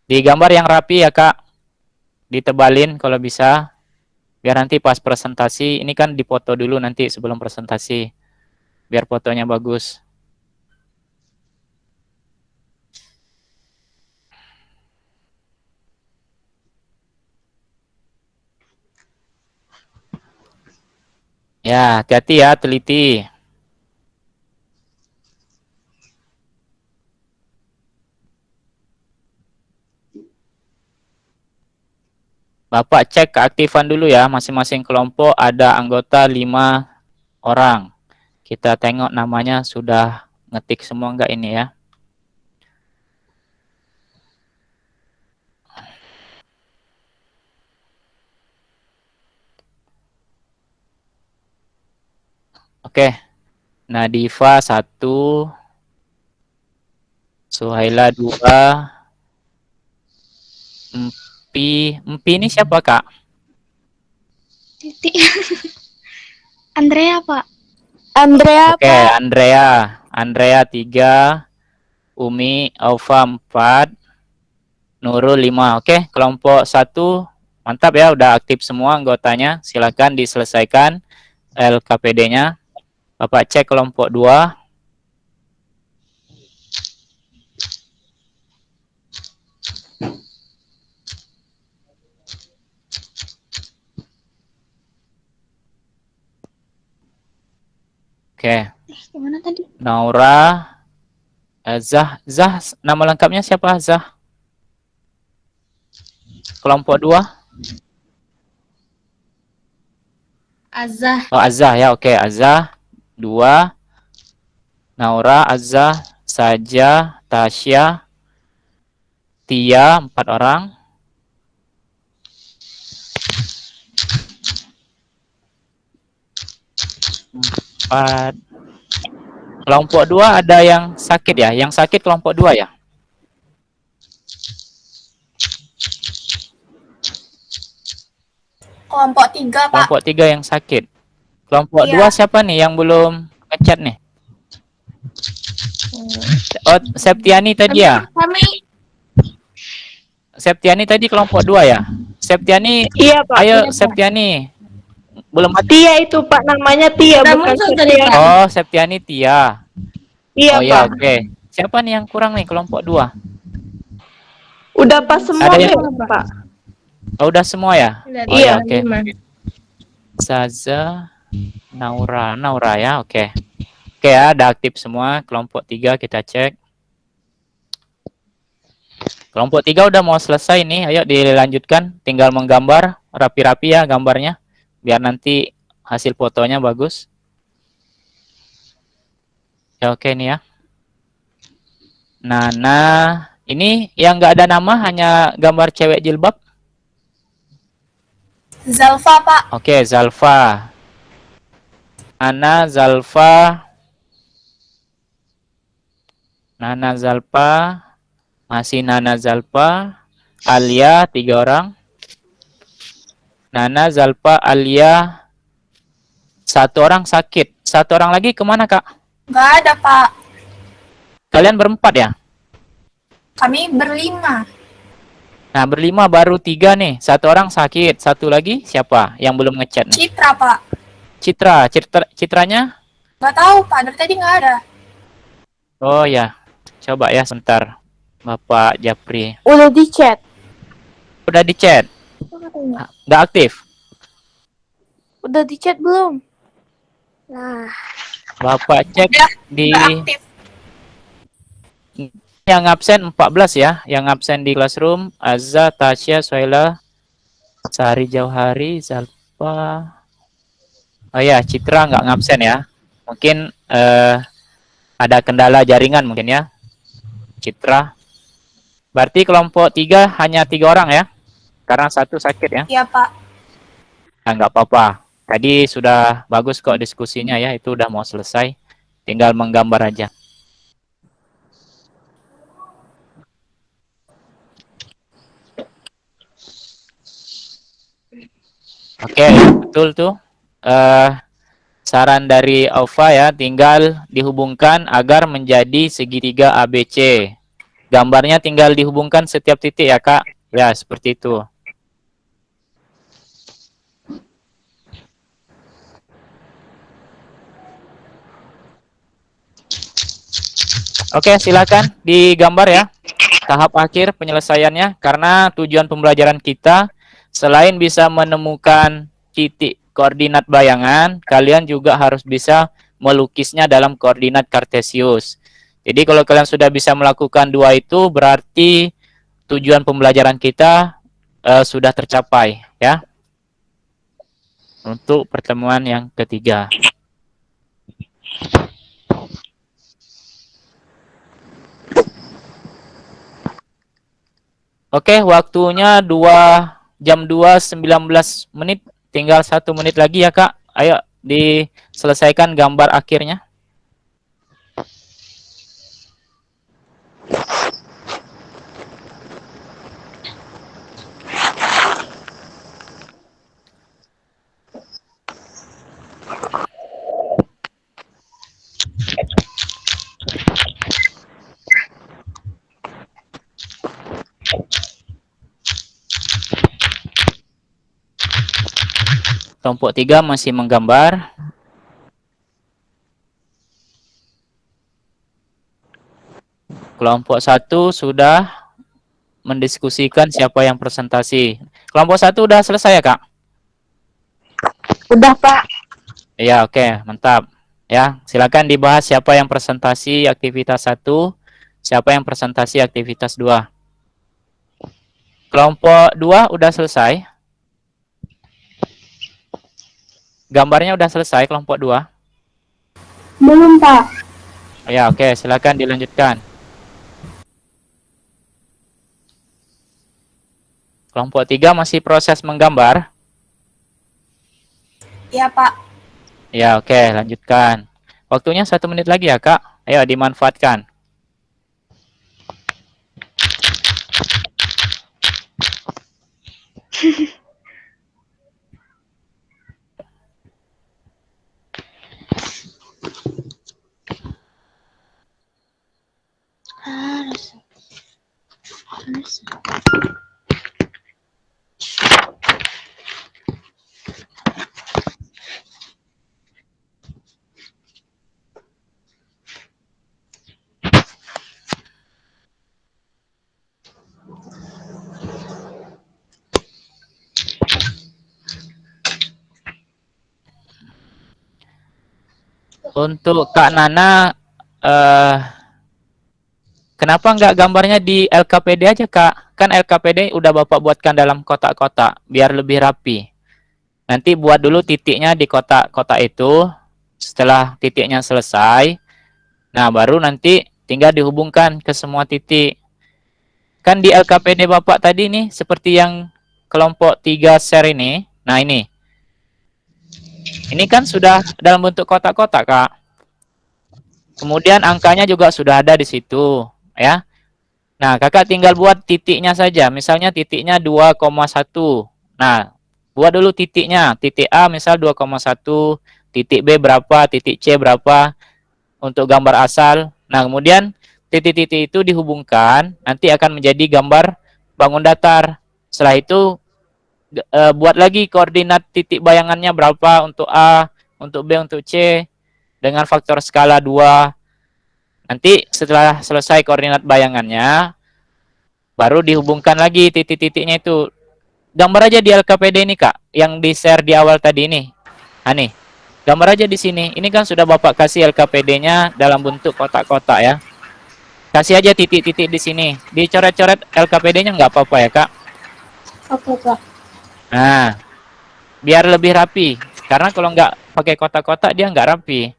A: Digambar yang rapi ya, Kak. Ditebalin kalau bisa. Biar nanti pas presentasi, ini kan dipoto dulu nanti sebelum presentasi. Biar fotonya bagus. Ya, hati-hati ya, teliti. Bapak cek keaktifan dulu ya, masing-masing kelompok ada anggota 5 orang. Kita tengok namanya sudah ngetik semua enggak ini ya. Oke, Nadifa 1, Suhaila 2, Empi ini siapa Kak?
B: Titik. Andrea, Pak.
E: Andrea,
A: Oke,
E: Pak.
A: Andrea 3, Umi Aufa 4, Nurul 5. Oke, kelompok 1 mantap ya, udah aktif semua anggotanya. Silakan diselesaikan LKPD-nya. Bapak cek kelompok 2. Oke.
B: Gimana tadi?
A: Naura, Zah, nama lengkapnya siapa? Zah. Kelompok 2.
B: Azah.
A: Oh, Azah ya. Oke, Azah 2. Naura, Azah, Saja, Tasya, Tia, 4 orang. Empat. Kelompok 2 ada yang sakit ya? Yang sakit kelompok 2 ya?
B: Kelompok 3, Pak.
A: Kelompok 3 yang sakit. Kelompok
B: Iya.
A: 2 siapa nih yang belum ngechat nih? Oh, Septiani tadi ya?
B: Kami
A: Septiani tadi kelompok 2 ya? Septiani,
D: Iya, Pak.
A: ayo
B: Iya, Pak.
A: Septiani. Belum ada.
D: Tia itu, Pak. Namanya Tia,
B: Udah
D: bukan
B: muncul tadi,
D: Setia.
B: Pak.
A: Oh, Septiani Tia.
D: Iya,
A: Oh ya,
D: Pak.
A: oke. Siapa nih yang kurang nih kelompok 2?
D: Udah pas semua,
A: Ada yang-
D: Pak.
A: Oh, udah semua ya? Oh
D: Iya,
A: ya, oke.
B: 5.
A: Saza, Naura ya, oke. Oke ya, ada aktif semua. Kelompok 3 kita cek. Kelompok 3 udah mau selesai nih. Ayo dilanjutkan. Tinggal menggambar rapi-rapi ya gambarnya. Biar nanti hasil fotonya bagus. Ya oke nih ya. Nana, ini yang nggak ada nama hanya gambar cewek jilbab.
B: Zalfa, Pak.
A: Oke, Zalfa. Nana, Zalfa. Nana, Zalfa. Masih Nana, Zalfa. Alia, 3 orang. Nana, Zalfa, Alia. 1 orang sakit. 1 orang lagi kemana, Kak?
B: Nggak ada, Pak.
A: Kalian berempat ya?
B: Kami berlima.
A: Nah, berlima baru 3 nih. 1 orang sakit. 1 lagi siapa yang belum ngechat nih?
B: Citra, Pak.
A: Citranya?
B: Nggak tahu, Pak. Dari tadi nggak ada.
A: Oh ya. Coba ya sebentar. Bapak Japri.
E: Udah di chat.
A: Udah di chat? Nggak aktif?
E: Udah di chat belum? Nah,
A: Bapak cek
B: Udah,
A: di
B: nggak aktif.
A: yang absen 14 ya. Yang absen di classroom. Azza, Tasya, Suhaila, Sari Jauhari, Zalfa. Oh ya, Citra nggak ngabsen ya. Mungkin ada kendala jaringan mungkin ya. Citra. Berarti kelompok 3 hanya 3 orang ya? Karena 1 sakit ya?
B: Iya, Pak.
A: Nah, nggak apa-apa. Tadi sudah bagus kok diskusinya ya. Itu udah mau selesai. Tinggal menggambar aja. Oke, betul tuh. Saran dari Aufa ya, tinggal dihubungkan agar menjadi segitiga ABC. Gambarnya tinggal dihubungkan setiap titik ya, Kak. Ya, seperti itu. Oke, silakan digambar ya. Tahap akhir penyelesaiannya, karena tujuan pembelajaran kita selain bisa menemukan titik koordinat bayangan, kalian juga harus bisa melukisnya dalam koordinat kartesius. Jadi kalau kalian sudah bisa melakukan 2 itu, berarti tujuan pembelajaran kita sudah tercapai ya. Untuk pertemuan yang ketiga. Oke, waktunya 2 jam 19 menit. Tinggal 1 menit lagi ya, Kak. Ayo diselesaikan gambar akhirnya. Kelompok 3 masih menggambar. Kelompok 1 sudah mendiskusikan siapa yang presentasi. Kelompok 1 udah selesai ya, Kak?
E: udah Pak.
A: Iya, oke, mantap. Ya, silakan dibahas siapa yang presentasi aktivitas 1, siapa yang presentasi aktivitas 2. Kelompok 2 udah selesai? Gambarnya udah selesai kelompok 2?
B: Belum, Pak.
A: Ya, oke, silakan dilanjutkan. Kelompok 3 masih proses menggambar?
E: Iya, Pak.
A: Ya, oke, lanjutkan. Waktunya 1 menit lagi ya, Kak. Ayo, dimanfaatkan. Untuk Kak Nana, kenapa nggak gambarnya di LKPD aja, Kak? Kan LKPD udah Bapak buatkan dalam kotak-kotak, biar lebih rapi. Nanti buat dulu titiknya di kotak-kotak itu. Setelah titiknya selesai, nah baru nanti tinggal dihubungkan ke semua titik. Kan di LKPD Bapak tadi nih, seperti yang kelompok 3 share ini. Nah ini kan sudah dalam bentuk kotak-kotak, Kak. Kemudian angkanya juga sudah ada di situ, ya. Nah, Kakak tinggal buat titiknya saja. Misalnya titiknya 2,1. Nah, buat dulu titiknya. Titik A misal 2,1, titik B berapa, titik C berapa untuk gambar asal. Nah, kemudian titik-titik itu dihubungkan, nanti akan menjadi gambar bangun datar. Setelah itu buat lagi koordinat titik bayangannya berapa untuk A, untuk B, untuk C dengan faktor skala 2. Nanti setelah selesai koordinat bayangannya, baru dihubungkan lagi titik-titiknya itu. Gambar aja di LKPD ini, Kak, yang di-share di awal tadi ini. Nah, nih. Gambar aja di sini. Ini kan sudah Bapak kasih LKPD-nya dalam bentuk kotak-kotak ya. Kasih aja titik-titik di sini. Dicoret-coret LKPD-nya nggak apa-apa ya, Kak?
B: Oke, Pak.
A: Nah, biar lebih rapi. Karena kalau nggak pakai kotak-kotak, dia nggak rapi.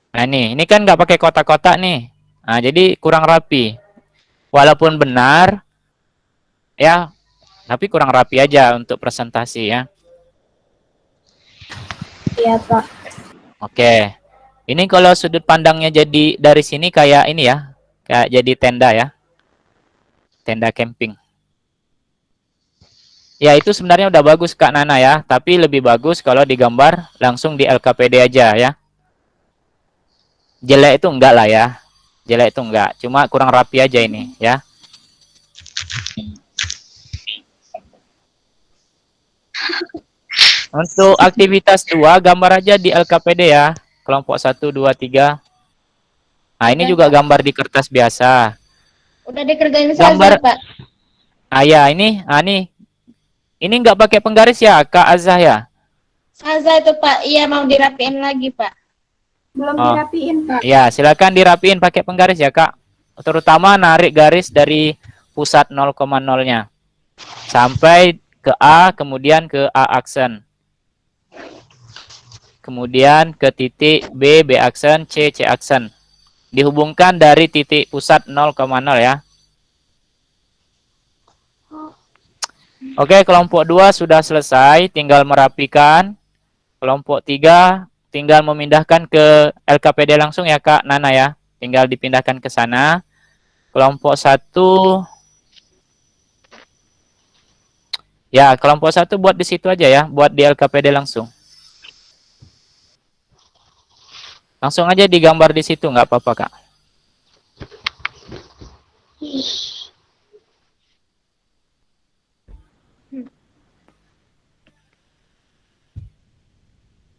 A: Nah, ini kan nggak pakai kotak-kotak nih. Nah, jadi kurang rapi. Walaupun benar, ya, tapi kurang rapi aja untuk presentasi ya.
B: Iya, Pak.
A: Oke. Ini kalau sudut pandangnya jadi dari sini kayak ini ya. Kayak jadi tenda ya. Tenda camping. Ya, itu sebenarnya udah bagus Kak Nana ya. Tapi lebih bagus kalau digambar langsung di LKPD aja ya. Jelek itu enggak lah ya. Jelek itu enggak. Cuma kurang rapi aja ini ya. Untuk aktivitas 2, gambar aja di LKPD ya. Kelompok 1, 2, 3. Nah, ini juga gambar di kertas biasa.
B: Udah dikerjain
A: Gambar,
B: saja, Pak.
A: ya ini, nih. Ini nggak pakai penggaris ya, Kak Azah ya?
B: Saza itu, Pak. Iya, mau dirapiin lagi, Pak. Belum
A: Oh,
B: dirapiin, Pak.
A: ya, silakan dirapiin pakai penggaris ya, Kak. Terutama narik garis dari pusat 0,0-nya sampai ke A, kemudian ke A aksen. Kemudian ke titik B, B aksen, C, C aksen. Dihubungkan dari titik pusat 0,0 ya. Oke, kelompok 2 sudah selesai, tinggal merapikan. Kelompok 3 tinggal memindahkan ke LKPD langsung ya Kak Nana ya. Tinggal dipindahkan ke sana. Kelompok 1, ya, kelompok 1 buat di situ aja ya, buat di LKPD langsung. Langsung aja digambar di situ, nggak apa-apa, Kak.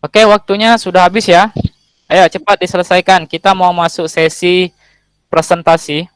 A: Oke, waktunya sudah habis ya. Ayo cepat diselesaikan. Kita mau masuk sesi presentasi.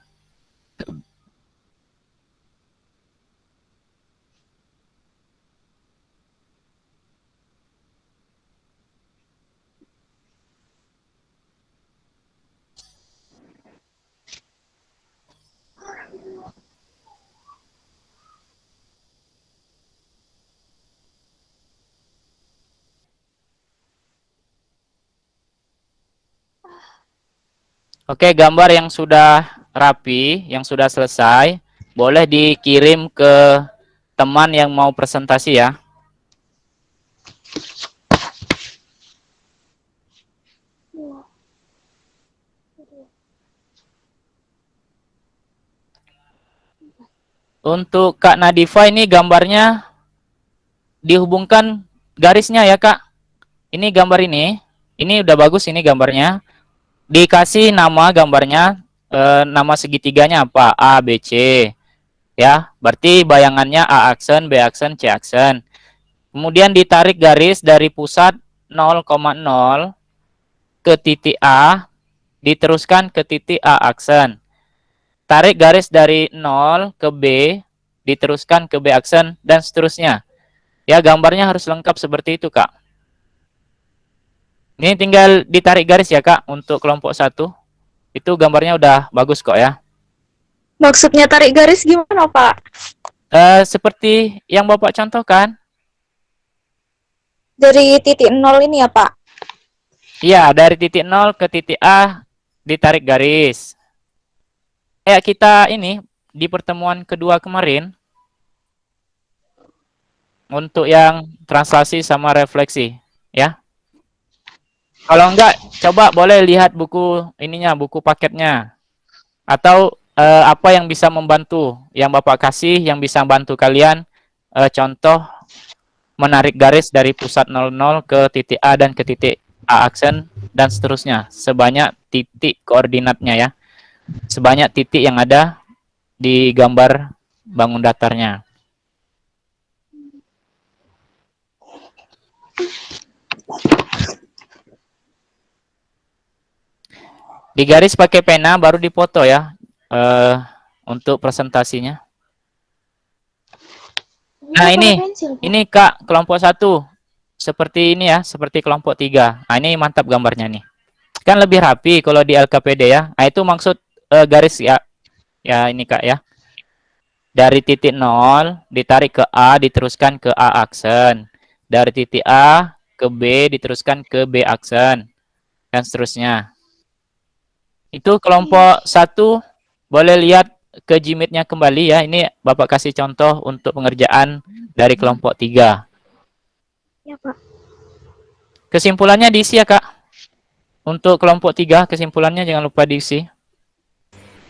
A: Oke, gambar yang sudah rapi, yang sudah selesai, boleh dikirim ke teman yang mau presentasi ya. Untuk Kak Nadifa ini gambarnya dihubungkan garisnya ya Kak. Ini gambar ini udah bagus ini gambarnya. Dikasih nama gambarnya, nama segitiganya apa? A, B, C. Ya, berarti bayangannya A aksen, B aksen, C aksen. Kemudian ditarik garis dari pusat 0,0 ke titik A, diteruskan ke titik A aksen. Tarik garis dari 0 ke B, diteruskan ke B aksen, dan seterusnya. Ya, gambarnya harus lengkap seperti itu, Kak. Ini tinggal ditarik garis ya, Kak, untuk kelompok 1. Itu gambarnya udah bagus kok ya.
D: Maksudnya tarik garis gimana, Pak?
A: Seperti yang Bapak contohkan.
D: Dari titik 0 ini ya, Pak?
A: Iya, dari titik 0 ke titik A ditarik garis. Kayak kita ini di pertemuan kedua kemarin untuk yang translasi sama refleksi, ya. Kalau enggak, coba boleh lihat buku ininya, buku paketnya. Atau apa yang bisa membantu, yang Bapak kasih, yang bisa bantu kalian, contoh menarik garis dari pusat 00 ke titik A dan ke titik A aksen, dan seterusnya. Sebanyak titik koordinatnya ya. Sebanyak titik yang ada di gambar bangun datarnya. Digaris pakai pena baru dipoto ya, untuk presentasinya. Nah ini Kak, kelompok 1 seperti ini ya, seperti kelompok 3. Nah ini mantap gambarnya nih. Kan lebih rapi kalau di LKPD ya. Nah itu maksud garis ya. Ya ini Kak ya. Dari titik 0 ditarik ke A, diteruskan ke A aksen. Dari titik A ke B diteruskan ke B aksen. Dan seterusnya. Itu kelompok 1, boleh lihat ke Gmeet-nya kembali ya. Ini Bapak kasih contoh untuk pengerjaan dari kelompok 3.
D: Ya, Pak.
A: Kesimpulannya diisi ya, Kak. Untuk kelompok 3, kesimpulannya jangan lupa diisi.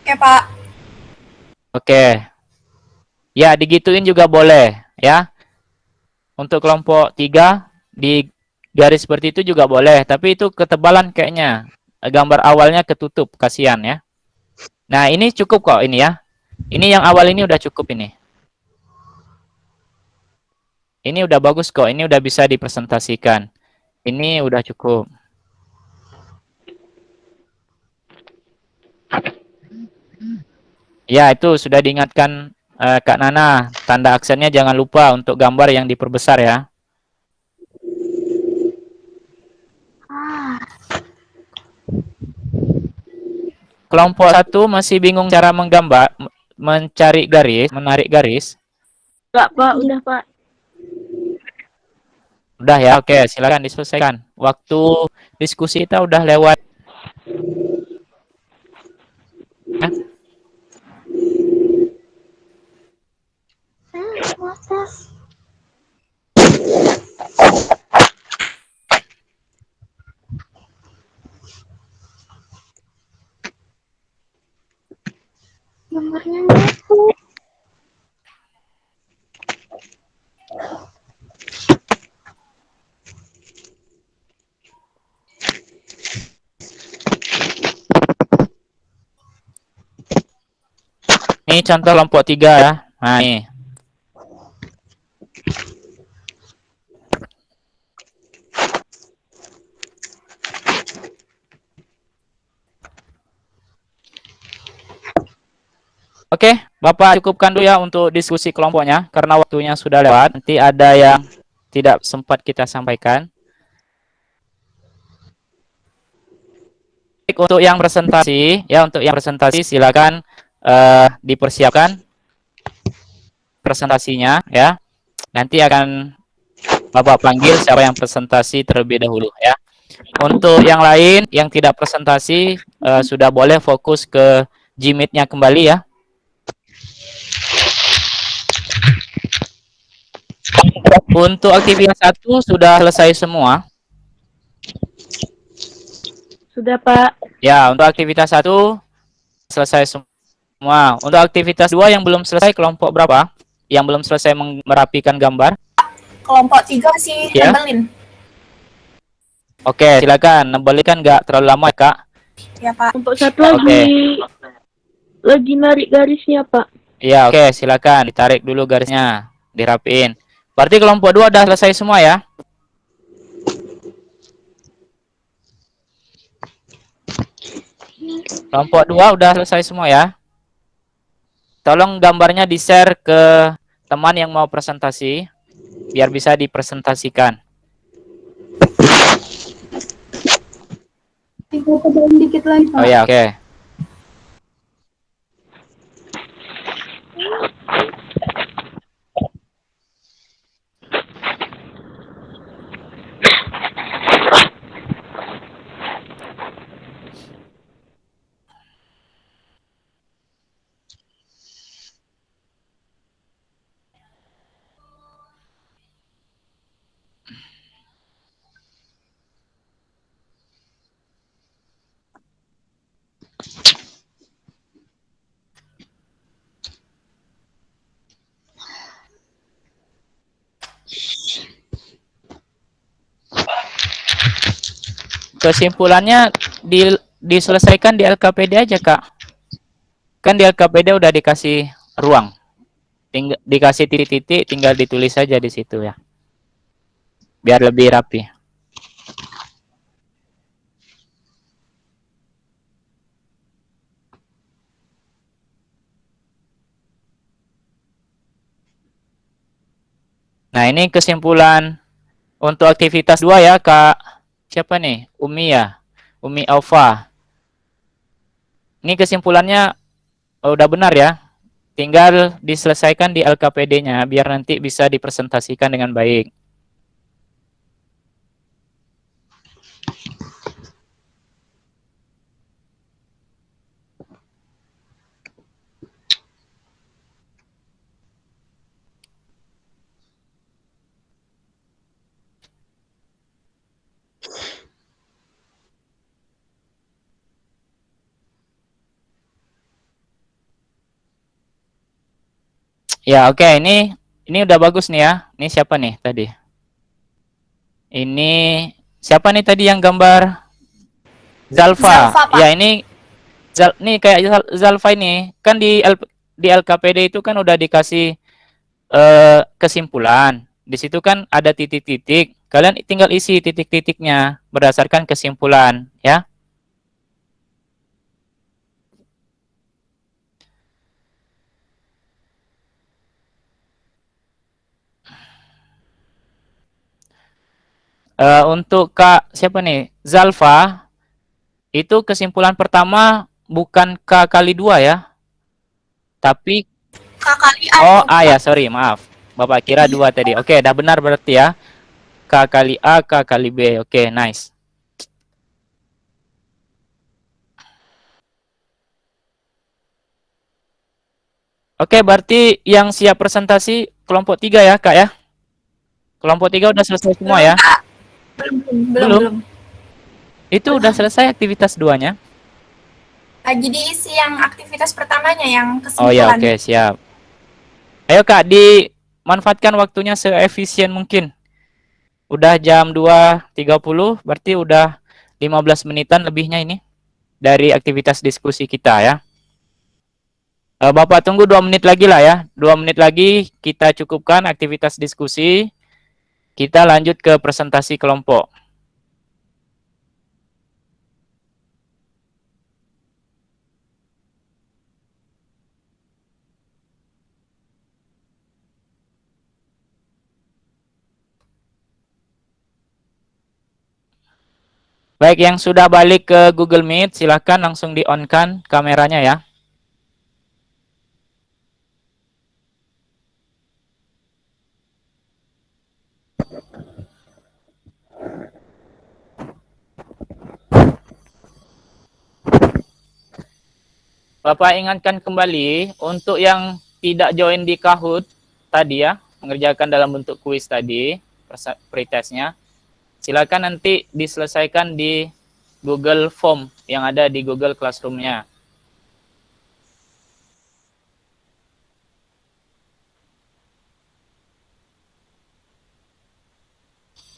D: Oke, Pak.
A: Oke. Ya, digituin juga boleh ya. Untuk kelompok 3 di garis seperti itu juga boleh, tapi itu ketebalan kayaknya. Gambar awalnya ketutup, kasihan ya. Nah, ini cukup kok ini ya. Ini yang awal ini udah cukup ini. Ini udah bagus kok, ini udah bisa dipresentasikan. Ini udah cukup. Ya, itu sudah diingatkan Kak Nana. Tanda aksennya jangan lupa untuk gambar yang diperbesar ya. Kelompok 1 masih bingung cara menggambar, mencari garis, menarik garis.
B: Enggak, Pak. Udah, Pak.
A: Udah ya, oke, silakan diselesaikan. Waktu diskusi kita udah lewat. Hah?
B: Gambarnya
A: Ini contoh kelompok 3 ya. Nah, ini. Oke, Bapak cukupkan dulu ya untuk diskusi kelompoknya, karena waktunya sudah lewat. Nanti ada yang tidak sempat kita sampaikan. Untuk yang presentasi, ya untuk yang presentasi silakan dipersiapkan presentasinya ya. Nanti akan Bapak panggil siapa yang presentasi terlebih dahulu ya. Untuk yang lain yang tidak presentasi, sudah boleh fokus ke Gmeet-nya kembali ya. Untuk aktivitas 1 sudah selesai semua.
B: Sudah, Pak.
A: Ya, untuk aktivitas 1 selesai semua. Untuk aktivitas 2 yang belum selesai kelompok berapa? Yang belum selesai merapikan gambar?
D: Kelompok 3 sih
A: Ya.
D: nebelin.
A: Oke, silakan. Nebelin kan nggak terlalu lama, Kak.
D: Ya, Pak.
B: Kelompok 1
A: Oke.
B: lagi narik garisnya, Pak.
A: Iya, oke, silakan ditarik dulu garisnya, dirapiin. Berarti kelompok 2 udah selesai semua ya? Kelompok 2 udah selesai semua ya? Tolong gambarnya di-share ke teman yang mau presentasi, biar bisa dipresentasikan.
D: Dikit lagi, Pak.
A: Oh ya, oke. Kesimpulannya diselesaikan di LKPD aja, Kak. Kan di LKPD udah dikasih ruang. Tinggal dikasih titik-titik, tinggal ditulis saja di situ ya. Biar lebih rapi. Nah, ini kesimpulan untuk aktivitas 2 ya, Kak. Siapa nih? Umi ya? Umi Alfa. Ini kesimpulannya udah benar ya. Tinggal diselesaikan di LKPD-nya biar nanti bisa dipresentasikan dengan baik. Ya, oke, ini udah bagus nih ya. Ini siapa nih tadi? Ini siapa nih tadi yang gambar? Zalfa.
D: Zalfa, Pak.
A: Ya, ini nih kayak Zalfa ini kan di LKPD itu kan udah dikasih kesimpulan. Di situ kan ada titik-titik. Kalian tinggal isi titik-titiknya berdasarkan kesimpulan, ya. Untuk Kak siapa nih? Zalfa, itu kesimpulan pertama bukan K kali 2 ya, tapi
D: Kakak A
A: oh
D: itu,
A: A ya,
D: Pak.
A: sorry, maaf. Bapak kira 2 tadi. Oke, udah benar berarti ya. K kali A, K kali B. Oke, nice. Oke, berarti yang siap presentasi kelompok 3 ya, Kak ya? Kelompok 3 udah selesai semua ya?
D: Kak. Belum.
A: Itu udah selesai aktivitas 2-nya?
D: Jadi isi yang aktivitas pertamanya yang
A: Oh ya,
D: kesimpulan.
A: oke, siap. Ayo Kak, dimanfaatkan waktunya seefisien mungkin. Udah jam 2.30, berarti udah 15 menitan lebihnya ini dari aktivitas diskusi kita ya. Bapak tunggu 2 menit lagi lah ya. 2 menit lagi kita cukupkan aktivitas diskusi. Kita lanjut ke presentasi kelompok. Baik, yang sudah balik ke Google Meet, silahkan langsung di-on-kan kameranya ya. Bapak ingatkan kembali untuk yang tidak join di Kahoot tadi ya, mengerjakan dalam bentuk kuis tadi, pretestnya, silakan nanti diselesaikan di Google Form yang ada di Google Classroom-nya.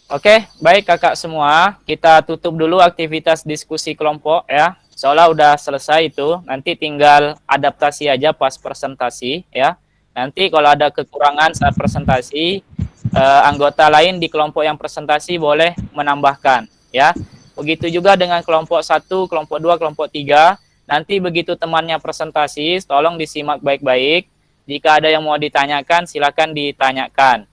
A: Oke, baik kakak semua, kita tutup dulu aktivitas diskusi kelompok ya. Seolah udah selesai itu, nanti tinggal adaptasi aja pas presentasi ya. Nanti kalau ada kekurangan saat presentasi, anggota lain di kelompok yang presentasi boleh menambahkan ya. Begitu juga dengan kelompok 1, kelompok 2, kelompok 3. Nanti begitu temannya presentasi, tolong disimak baik-baik. Jika ada yang mau ditanyakan, silakan ditanyakan.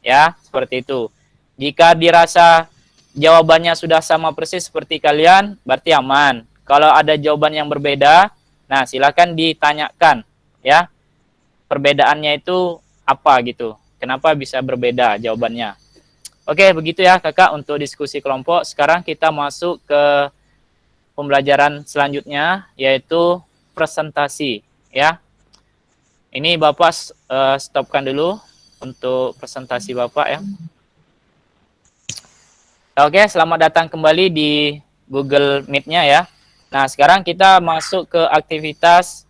A: Ya, seperti itu. Jika dirasa jawabannya sudah sama persis seperti kalian, berarti aman. Kalau ada jawaban yang berbeda, nah silakan ditanyakan ya. Perbedaannya itu apa gitu. Kenapa bisa berbeda jawabannya. Oke, begitu ya kakak untuk diskusi kelompok. Sekarang kita masuk ke pembelajaran selanjutnya, yaitu presentasi ya. Ini Bapak stopkan dulu untuk presentasi Bapak ya. Oke, selamat datang kembali di Google Meet-nya ya. Nah, sekarang kita masuk ke aktivitas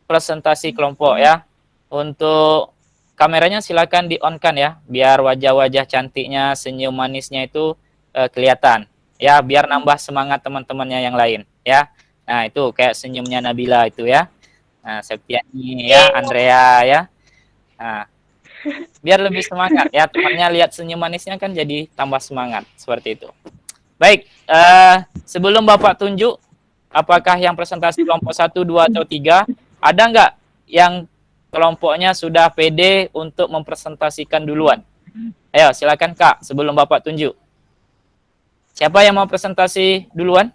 A: presentasi kelompok ya. Untuk kameranya silakan di-on-kan ya, biar wajah-wajah cantiknya, senyum manisnya itu kelihatan. Ya, biar nambah semangat teman-temannya yang lain ya. Nah, itu kayak senyumnya Nabila itu ya. Nah, Septiani ya, Andrea ya. Nah, biar lebih semangat ya, temannya lihat senyum manisnya kan jadi tambah semangat seperti itu. Baik, sebelum Bapak tunjuk apakah yang presentasi kelompok 1, 2 atau 3, ada nggak yang kelompoknya sudah pede untuk mempresentasikan duluan? Ayo silakan Kak, sebelum Bapak tunjuk. Siapa yang mau presentasi duluan?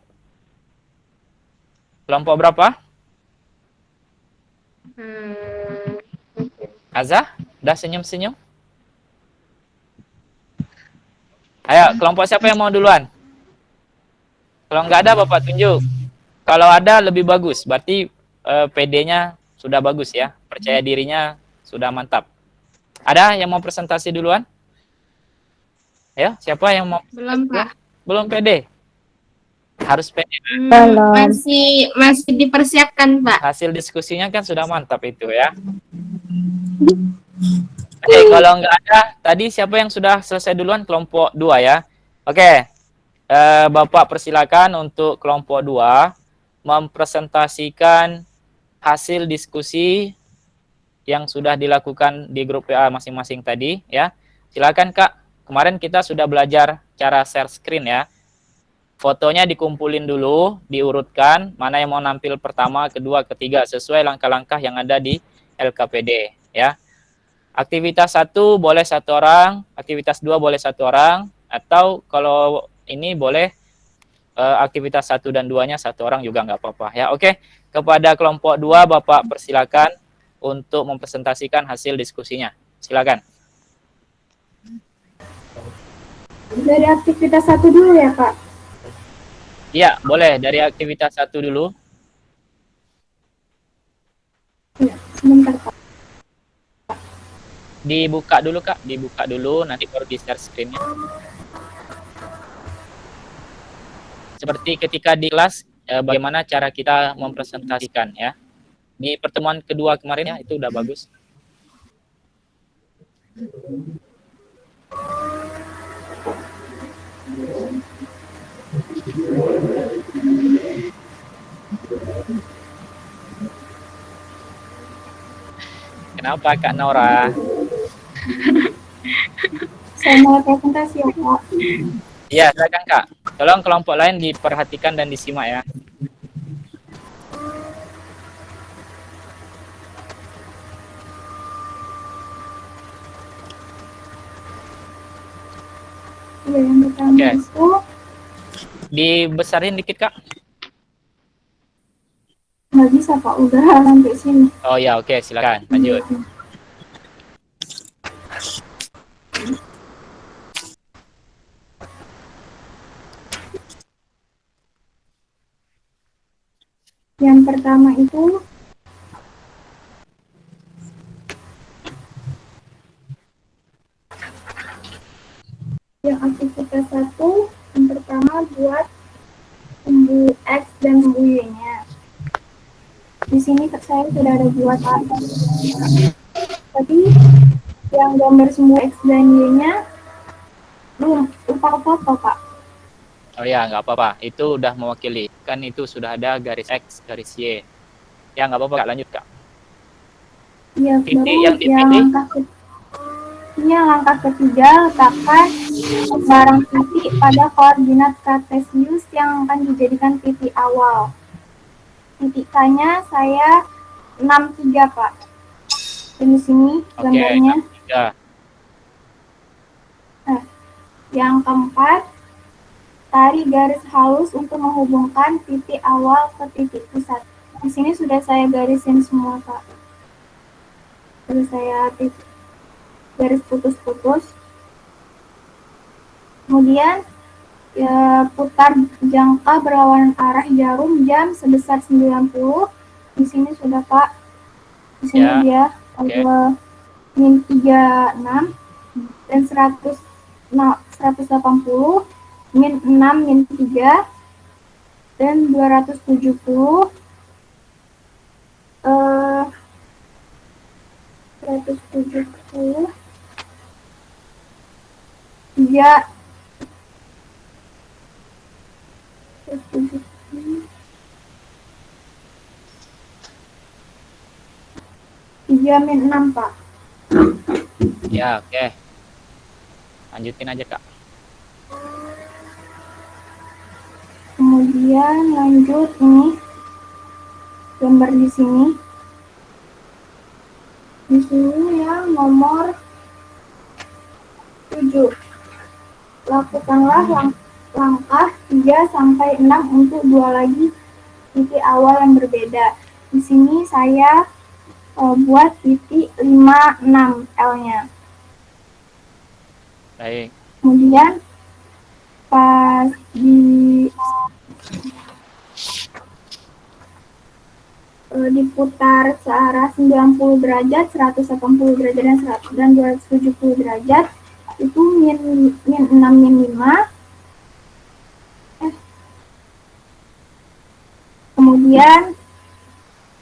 A: Kelompok berapa? Azah? Udah senyum-senyum? Ayo, kelompok siapa yang mau duluan? Kalau nggak ada, Bapak tunjuk. Kalau ada, lebih bagus. Berarti PD-nya sudah bagus ya. Percaya dirinya sudah mantap. Ada yang mau presentasi duluan? Ayo, siapa yang mau?
D: Belum, Pak.
A: Belum PD? Harus PD.
D: Masih dipersiapkan, Pak.
A: Hasil diskusinya kan sudah mantap itu ya. Oke, kalau nggak ada, tadi siapa yang sudah selesai duluan? Kelompok 2 ya. Oke, Bapak persilakan untuk kelompok 2 mempresentasikan hasil diskusi yang sudah dilakukan di grup WA masing-masing tadi ya. Silakan Kak, kemarin kita sudah belajar cara share screen ya. Fotonya dikumpulin dulu, diurutkan, mana yang mau nampil pertama, kedua, ketiga, sesuai langkah-langkah yang ada di LKPD ya. Aktivitas 1 boleh 1 orang, aktivitas 2 boleh 1 orang, atau kalau ini boleh aktivitas 1 dan 2-nya 1 orang juga nggak apa-apa ya. Oke, kepada kelompok 2 Bapak persilakan untuk mempresentasikan hasil diskusinya. Silakan.
D: Dari aktivitas 1 dulu ya, Kak?
A: Iya, boleh dari aktivitas 1 dulu.
D: Ya, sebentar, Pak.
A: Dibuka dulu Kak, dibuka dulu, nanti baru di share screen-nya. Seperti ketika di kelas, bagaimana cara kita mempresentasikan ya. Di pertemuan kedua kemarin ya, itu udah bagus. Kenapa Kak Nora?
D: Saya mau presentasi ya, Kak.
A: Iya, silakan Kak. Tolong kelompok lain diperhatikan dan disimak ya.
D: Iya, yang pertama itu
A: Dibesarin dikit Kak.
D: nggak bisa, Pak. Udah sampai sini.
A: Oh ya, oke, silakan. Lanjut.
D: Yang pertama itu yang aktivitas 1, yang pertama buat sumbu X dan sumbu Y-nya. Di sini saya sudah ada buat Pak. Tapi yang gambar sumbu X dan Y-nya belum lupa foto Pak.
A: Oh ya, nggak apa-apa. Itu udah mewakili. Kan itu sudah ada garis X, garis Y. Ya, nggak apa-apa, Kak. Lanjut, Kak.
D: Iya,
A: Titik
D: baru
A: yang dipilih.
D: langkah ketiga, letakkan barang titik pada koordinat kartesius yang akan dijadikan titik awal. Titik K-nya saya 63, Pak. Dan di sini gambarnya.
A: Ya.
D: Nah, yang keempat, tarik garis halus untuk menghubungkan titik awal ke titik pusat. Di sini sudah saya garisin semua, Pak. Terus saya garis putus-putus. Kemudian ya, putar jangka berlawanan arah jarum jam sebesar 90. Di sini sudah Pak. Di sini dia min 36 dan 180 min 6 min 3 dan 270 170 3 min 6 Pak.
A: Ya, oke. Lanjutin aja, Kak.
D: Kemudian lanjut ini gambar di sini. Di sini yang nomor 7. Lakukanlah langkah 3 sampai 6 untuk 2 lagi titik awal yang berbeda. Di sini saya buat titik 5, 6 L-nya.
A: Baik.
D: Kemudian pas diputar searah 90 derajat, 180 derajat, dan 270 derajat, itu min 6, min 5. Kemudian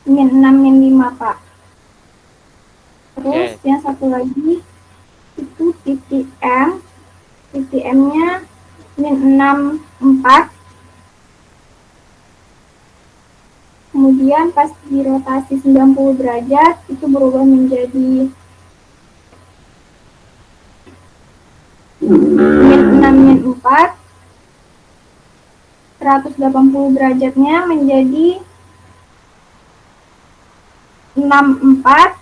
D: min 6, min 5, Pak. Terus yang satu lagi, itu titik M. Titik M-nya min 6, 4. Kemudian pas dirotasi 90 derajat, itu berubah menjadi min 6, min 4. 180 derajatnya menjadi 6, 4.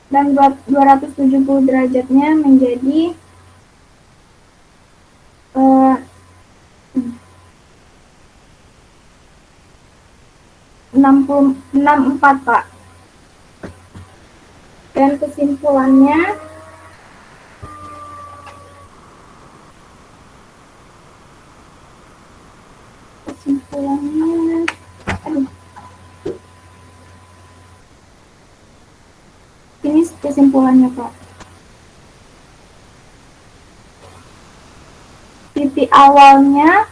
D: Dan 270 derajatnya menjadi 64, Pak. Dan kesimpulannya ini kesimpulannya, Pak. Titik awalnya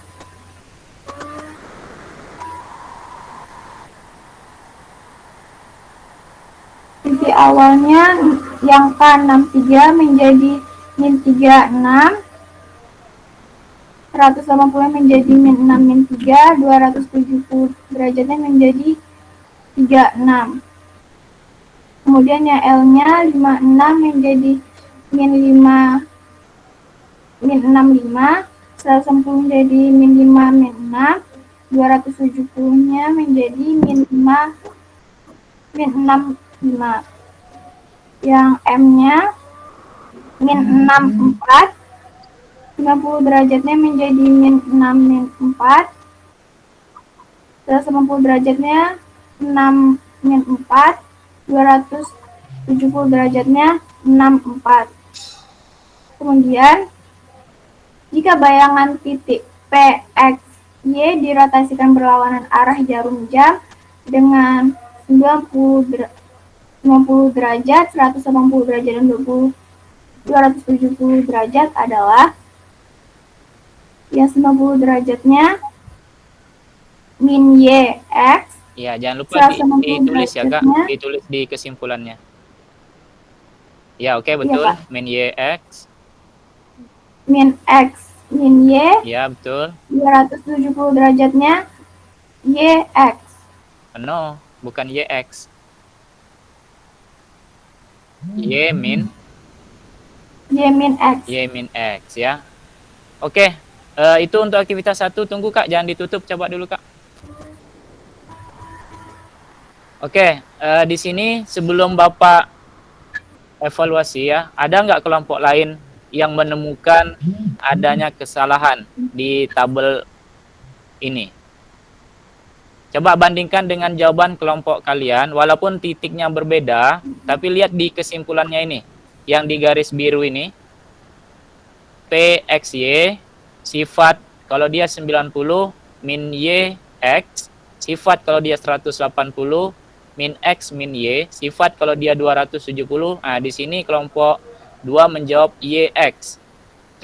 D: yang K63 menjadi min 36, 180 menjadi min 6, min 3, 270 derajatnya menjadi 36. Kemudian yang L-nya 56 menjadi min 5, min 65, 180 menjadi min 5, min 6, 270-nya menjadi min 5, min 6, 5. Yang M-nya min 6, 4, 90 derajatnya menjadi min 6, min 4, 180 derajatnya 6, min 4, 270 derajatnya 6, 4. Kemudian, jika bayangan titik P, X, Y dirotasikan berlawanan arah jarum jam dengan 50 derajat, 180 derajat, dan 270 derajat adalah yang 90 derajatnya min Y X.
A: Ya, jangan lupa
D: 180
A: ditulis ya Kak,
D: derajatnya.
A: ditulis di kesimpulannya. Ya, oke,
D: Iya,
A: betul.
D: Pak.
A: Min YX.
D: Min X, min Y.
A: Ya, betul.
D: 270 derajatnya YX.
A: No, bukan YX. Y min
D: X.
A: Y min X ya. Oke, itu untuk aktivitas 1. Tunggu Kak, jangan ditutup, coba dulu Kak. Oke, di sini sebelum Bapak evaluasi ya, ada nggak kelompok lain yang menemukan adanya kesalahan di tabel ini? Coba bandingkan dengan jawaban kelompok kalian, walaupun titiknya berbeda, tapi lihat di kesimpulannya ini, yang di garis biru ini. PXY, sifat kalau dia 90, min Y, X, sifat kalau dia 180, min X, min Y, sifat kalau dia 270. Nah, di sini kelompok 2 menjawab YX.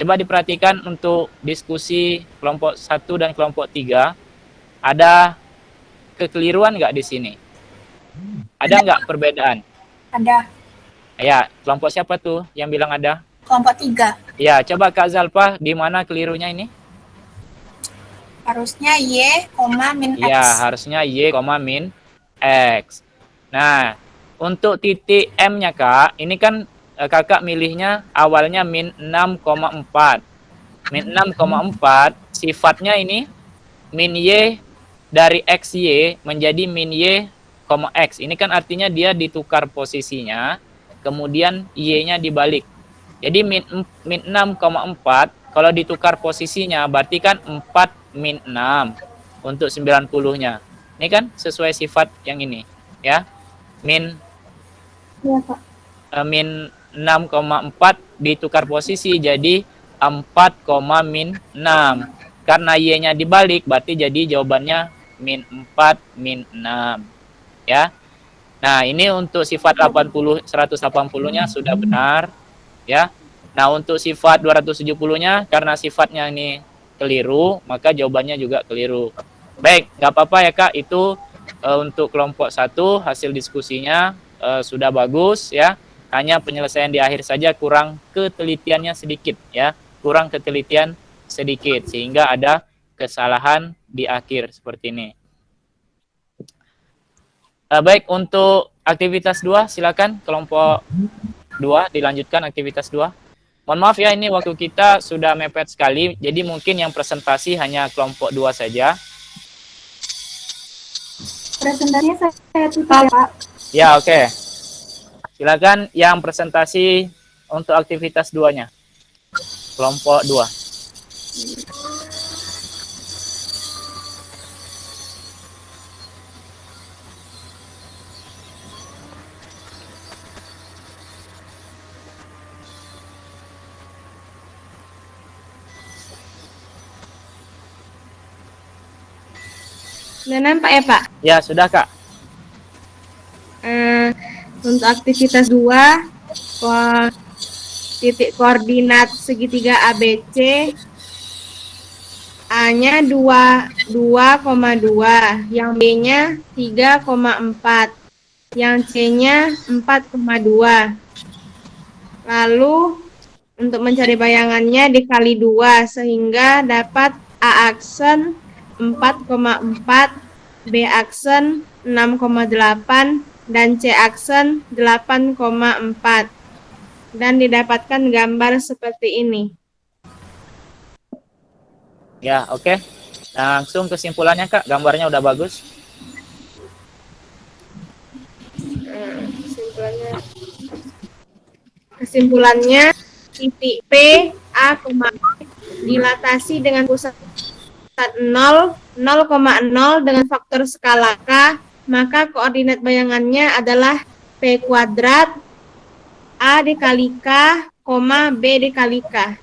A: Coba diperhatikan untuk diskusi kelompok 1 dan kelompok 3, ada kekeliruan nggak di sini? Ada nggak perbedaan?
F: Ada.
A: Ya, kelompok siapa tuh yang bilang ada?
F: Kelompok 3.
A: Ya, coba Kak Zalpa, di mana kelirunya ini?
F: Harusnya Y, min X.
A: Ya, harusnya Y, min X. Nah, untuk titik M-nya Kak, ini kan Kakak milihnya awalnya min 6,4. Min 6,4, sifatnya ini min Y dari XY menjadi min Y, X. Ini kan artinya dia ditukar posisinya, kemudian Y-nya dibalik. Jadi min 6,4 kalau ditukar posisinya berarti kan 4 min 6 untuk 90-nya. Ini kan sesuai sifat yang ini ya. Min
D: Iya, Pak.
A: Min 6,4 ditukar posisi jadi 4, min 6. Karena Y-nya dibalik berarti jadi jawabannya min 4 min 6 ya. Nah, ini untuk sifat 180-nya sudah benar ya. Nah, untuk sifat 270-nya karena sifatnya ini keliru, maka jawabannya juga keliru. Baik, nggak apa-apa ya Kak, itu untuk kelompok 1 hasil diskusinya sudah bagus ya. Hanya penyelesaian di akhir saja kurang ketelitiannya sedikit ya. Kurang ketelitian sedikit sehingga ada kesalahan di akhir seperti ini. Baik, untuk aktivitas 2 silakan kelompok 2 dilanjutkan aktivitas 2. Mohon maaf ya, ini waktu kita sudah mepet sekali, jadi mungkin yang presentasi hanya kelompok 2 saja.
D: Presentasinya saya tutup ya, Pak.
A: Ya, oke. Silakan yang presentasi untuk aktivitas 2-nya. Kelompok 2.
G: Udah nampak ya Pak?
A: Ya, sudah Kak.
G: Untuk aktivitas 2, titik koordinat segitiga ABC, A-nya 2,2, yang B-nya 3,4, yang C-nya 4,2. Lalu untuk mencari bayangannya dikali 2 sehingga dapat A aksen 4,4, B aksen 6,8, dan C aksen 8,4. Dan didapatkan gambar seperti ini.
A: Ya, oke. Langsung kesimpulannya Kak, gambarnya udah bagus.
G: Kesimpulannya titik P, A, dilatasi dengan pusat 0,0 dengan faktor skala K, maka koordinat bayangannya adalah P kuadrat A dikali K, B dikali K.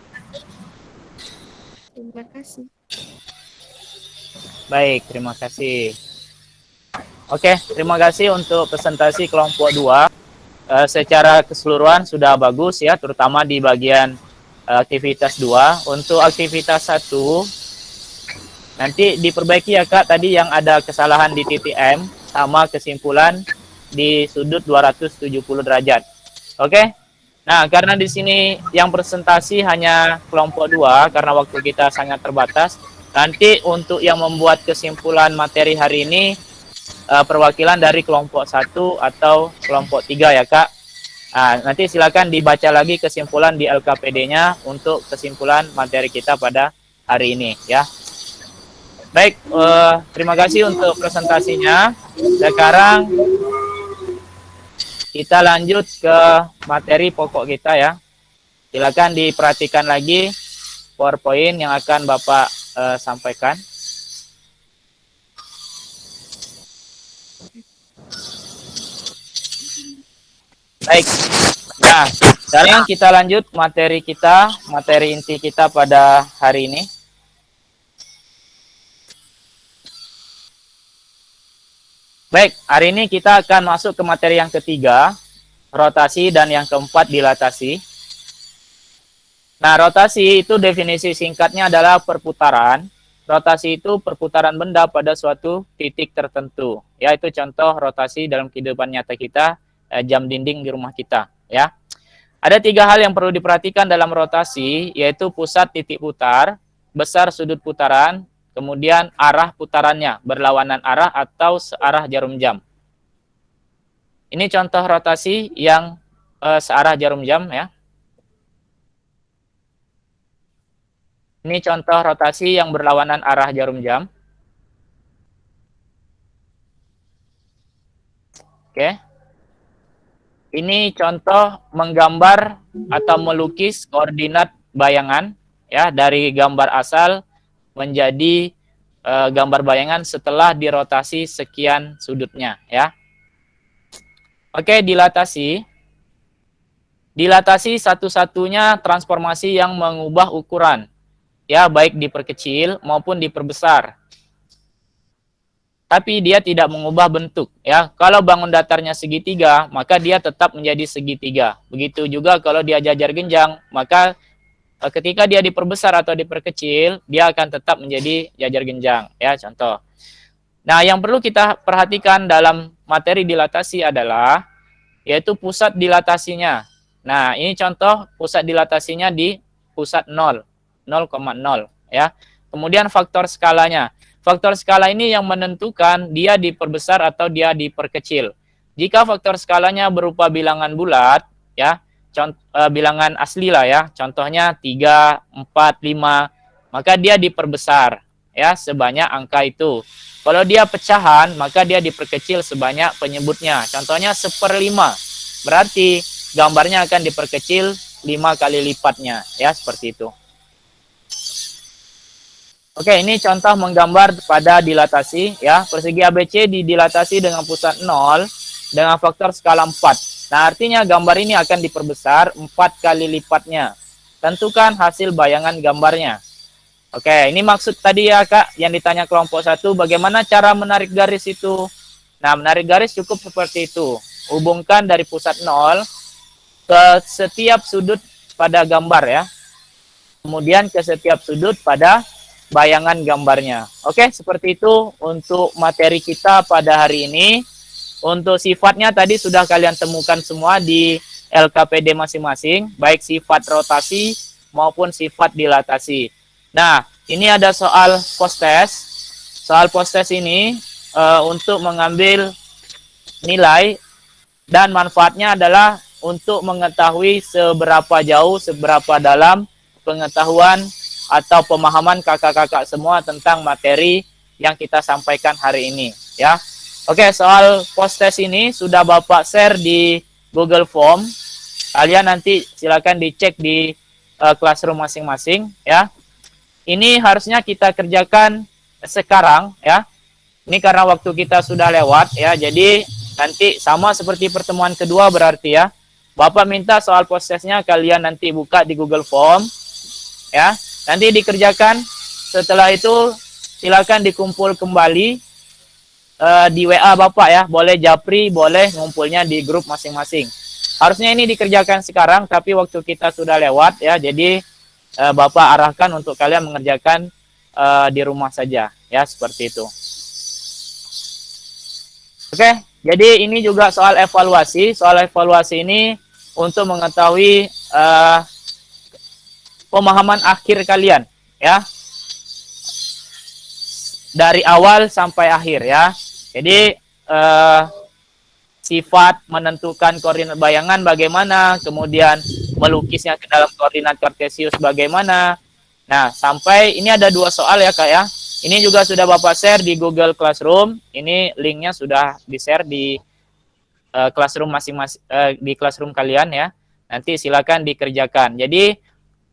G: Terima kasih.
A: Baik, terima kasih. Oke, terima kasih untuk presentasi kelompok 2. Secara keseluruhan sudah bagus ya, terutama di bagian aktivitas 2. Untuk aktivitas 1, nanti diperbaiki ya Kak, tadi yang ada kesalahan di titik M, sama kesimpulan di sudut 270 derajat. Oke? Nah, karena di sini yang presentasi hanya kelompok 2, karena waktu kita sangat terbatas, nanti untuk yang membuat kesimpulan materi hari ini, perwakilan dari kelompok 1 atau kelompok 3 ya Kak. Nah, nanti silakan dibaca lagi kesimpulan di LKPD-nya untuk kesimpulan materi kita pada hari ini ya. Baik, terima kasih untuk presentasinya. Sekarang kita lanjut ke materi pokok kita ya. Silakan diperhatikan lagi PowerPoint yang akan Bapak sampaikan. Baik, nah sekarang kita lanjut materi kita, materi inti kita pada hari ini. Baik, hari ini kita akan masuk ke materi yang ketiga, rotasi, dan yang keempat, dilatasi. Nah, rotasi itu definisi singkatnya adalah perputaran. Rotasi itu perputaran benda pada suatu titik tertentu. Ya, itu contoh rotasi dalam kehidupan nyata kita, jam dinding di rumah kita. Ya, ada 3 hal yang perlu diperhatikan dalam rotasi, yaitu pusat titik putar, besar sudut putaran, kemudian arah putarannya, berlawanan arah atau searah jarum jam. Ini contoh rotasi yang searah jarum jam ya. Ini contoh rotasi yang berlawanan arah jarum jam. Oke. Ini contoh menggambar atau melukis koordinat bayangan ya, dari gambar asal menjadi gambar bayangan setelah dirotasi sekian sudutnya ya. Oke, dilatasi. Dilatasi satu-satunya transformasi yang mengubah ukuran ya, baik diperkecil maupun diperbesar. Tapi dia tidak mengubah bentuk ya. Kalau bangun datarnya segitiga, maka dia tetap menjadi segitiga. Begitu juga kalau dia jajar genjang, maka ketika dia diperbesar atau diperkecil, dia akan tetap menjadi jajar genjang ya, contoh. Nah, yang perlu kita perhatikan dalam materi dilatasi adalah yaitu pusat dilatasinya. Nah, ini contoh pusat dilatasinya di pusat 0,0 ya. Kemudian faktor skalanya. Faktor skala ini yang menentukan dia diperbesar atau dia diperkecil. Jika faktor skalanya berupa bilangan bulat, ya, bilangan asli lah ya, contohnya 3, 4, 5, maka dia diperbesar ya sebanyak angka itu. Kalau dia pecahan, maka dia diperkecil sebanyak penyebutnya. Contohnya 1/5, berarti gambarnya akan diperkecil 5 kali lipatnya ya, seperti itu. Oke, ini contoh menggambar pada dilatasi ya. Persegi ABC didilatasi dengan pusat 0 dengan faktor skala 4. Nah, artinya gambar ini akan diperbesar 4 kali lipatnya. Tentukan hasil bayangan gambarnya. Oke, ini maksud tadi ya Kak, yang ditanya kelompok 1, bagaimana cara menarik garis itu? Nah, menarik garis cukup seperti itu. Hubungkan dari pusat 0 ke setiap sudut pada gambar ya. Kemudian ke setiap sudut pada bayangan gambarnya. Oke, seperti itu untuk materi kita pada hari ini. Untuk sifatnya tadi sudah kalian temukan semua di LKPD masing-masing, baik sifat rotasi maupun sifat dilatasi. Nah, ini ada soal post-test. Soal post-test ini untuk mengambil nilai dan manfaatnya adalah untuk mengetahui seberapa jauh, seberapa dalam pengetahuan atau pemahaman kakak-kakak semua tentang materi yang kita sampaikan hari ini ya. Oke, soal post-test ini sudah Bapak share di Google Form. Kalian nanti silakan dicek di classroom masing-masing ya. Ini harusnya kita kerjakan sekarang ya. Ini karena waktu kita sudah lewat ya. Jadi nanti sama seperti pertemuan kedua berarti ya. Bapak minta soal post-testnya kalian nanti buka di Google Form ya. Nanti dikerjakan, setelah itu silakan dikumpul kembali di WA Bapak ya. Boleh japri, boleh ngumpulnya di grup masing-masing. Harusnya ini dikerjakan sekarang, tapi waktu kita sudah lewat ya. Jadi Bapak arahkan untuk kalian mengerjakan di rumah saja ya, seperti itu. Oke, jadi ini juga soal evaluasi. Soal evaluasi ini untuk mengetahui pemahaman akhir kalian ya, dari awal sampai akhir ya. Jadi sifat menentukan koordinat bayangan bagaimana, kemudian melukisnya ke dalam koordinat kartesius bagaimana. Nah, sampai ini ada 2 soal ya Kak ya. Ini juga sudah Bapak share di Google Classroom. Ini linknya sudah di-share di classroom masing-masing, di classroom kalian ya. Nanti silakan dikerjakan. Jadi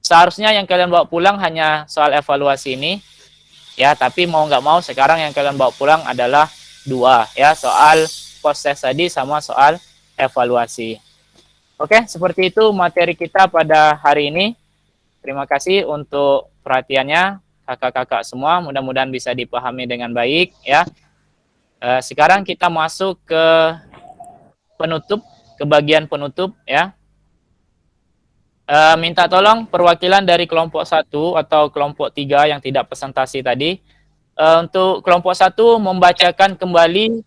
A: seharusnya yang kalian bawa pulang hanya soal evaluasi ini ya, tapi mau nggak mau sekarang yang kalian bawa pulang adalah 2 ya, soal post test tadi sama soal evaluasi. Oke, seperti itu materi kita pada hari ini. Terima kasih untuk perhatiannya kakak-kakak semua, mudah-mudahan bisa dipahami dengan baik ya. Sekarang kita masuk ke penutup, ke bagian penutup ya. Minta tolong perwakilan dari kelompok 1 atau kelompok 3 yang tidak presentasi tadi, untuk kelompok 1 membacakan kembali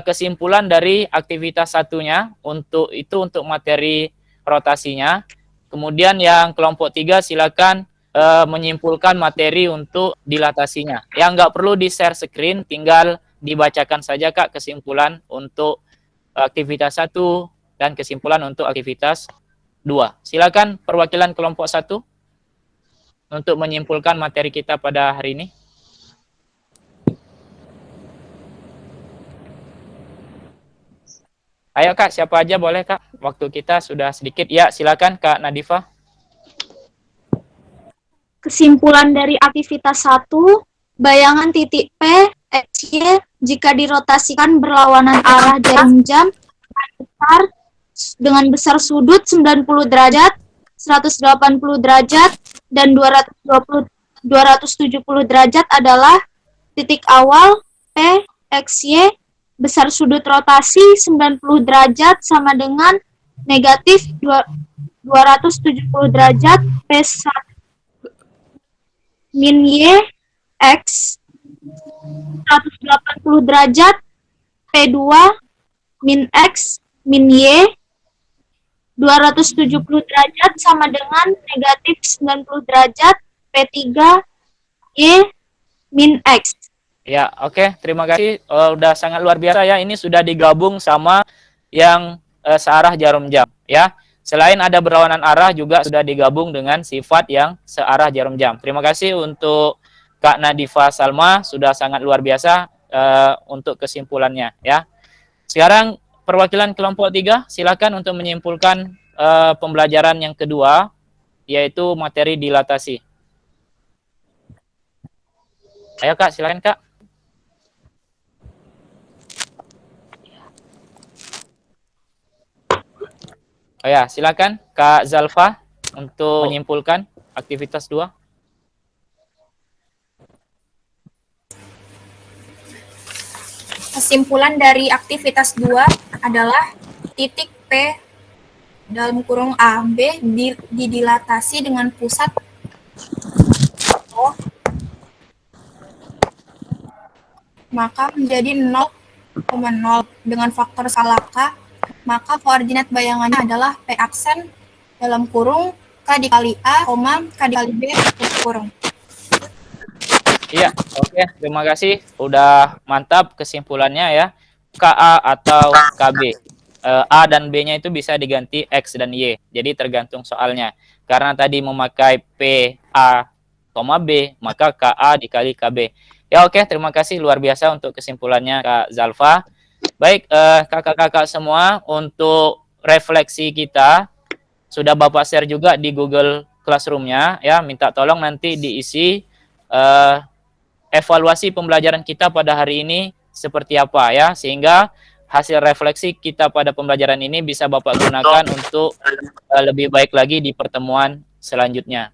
A: kesimpulan dari aktivitas satunya, untuk materi rotasinya. Kemudian yang kelompok 3 silakan menyimpulkan materi untuk dilatasinya. Yang nggak perlu di-share screen, tinggal dibacakan saja Kak kesimpulan untuk aktivitas 1 dan kesimpulan untuk aktivitas 2. Silakan perwakilan kelompok 1 untuk menyimpulkan materi kita pada hari ini. Ayo Kak, siapa aja boleh Kak? Waktu kita sudah sedikit. Ya, silakan Kak Nadifa.
B: Kesimpulan dari aktivitas 1, bayangan titik P, X, Y jika dirotasikan berlawanan arah jarum jam dengan besar sudut 90 derajat, 180 derajat, dan 270 derajat adalah titik awal P, X, Y, besar sudut rotasi 90 derajat sama dengan negatif 270 derajat P1 min Y, X 180 derajat, P2 min X min Y 270 derajat sama dengan negatif 90 derajat, P3 Y min X.
A: Ya, oke. Terima kasih. Udah sangat luar biasa ya. Ini sudah digabung sama yang searah jarum jam ya. Selain ada berlawanan arah juga sudah digabung dengan sifat yang searah jarum jam. Terima kasih untuk Kak Nadifa Salma, sudah sangat luar biasa untuk kesimpulannya ya. Sekarang perwakilan kelompok 3 silakan untuk menyimpulkan pembelajaran yang kedua, yaitu materi dilatasi. Ayo Kak, silakan Kak. Oh ya, silakan Kak Zalfa untuk menyimpulkan aktivitas 2.
F: Kesimpulan dari aktivitas 2 adalah titik P dalam kurung A, B didilatasi dengan pusat O, maka menjadi 0,0 dengan faktor skala K, maka koordinat bayangannya adalah P aksen dalam kurung K dikali A, K dikali B tutup kurung.
A: Iya, oke. Terima kasih. Udah mantap kesimpulannya ya. KA atau KB. A dan B-nya itu bisa diganti X dan Y. Jadi tergantung soalnya. Karena tadi memakai P, A, B, maka KA dikali KB. Ya oke, terima kasih. Luar biasa untuk kesimpulannya Kak Zalfa. Baik, kakak-kakak semua, untuk refleksi kita sudah Bapak share juga di Google Classroom-nya ya. Minta tolong nanti diisi evaluasi pembelajaran kita pada hari ini seperti apa ya, sehingga hasil refleksi kita pada pembelajaran ini bisa Bapak gunakan untuk lebih baik lagi di pertemuan selanjutnya.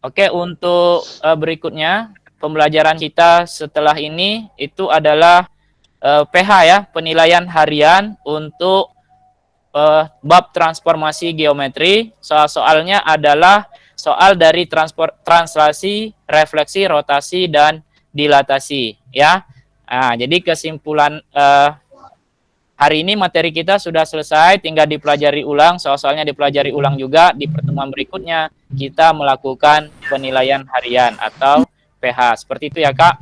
A: Oke, untuk berikutnya pembelajaran kita setelah ini itu adalah PH ya, penilaian harian untuk bab transformasi geometri. Soal-soalnya adalah soal dari translasi, refleksi, rotasi, dan dilatasi ya. Nah, jadi kesimpulan hari ini materi kita sudah selesai, tinggal dipelajari ulang, soal-soalnya dipelajari ulang juga. Di pertemuan berikutnya kita melakukan penilaian harian atau PH. Seperti itu ya Kak.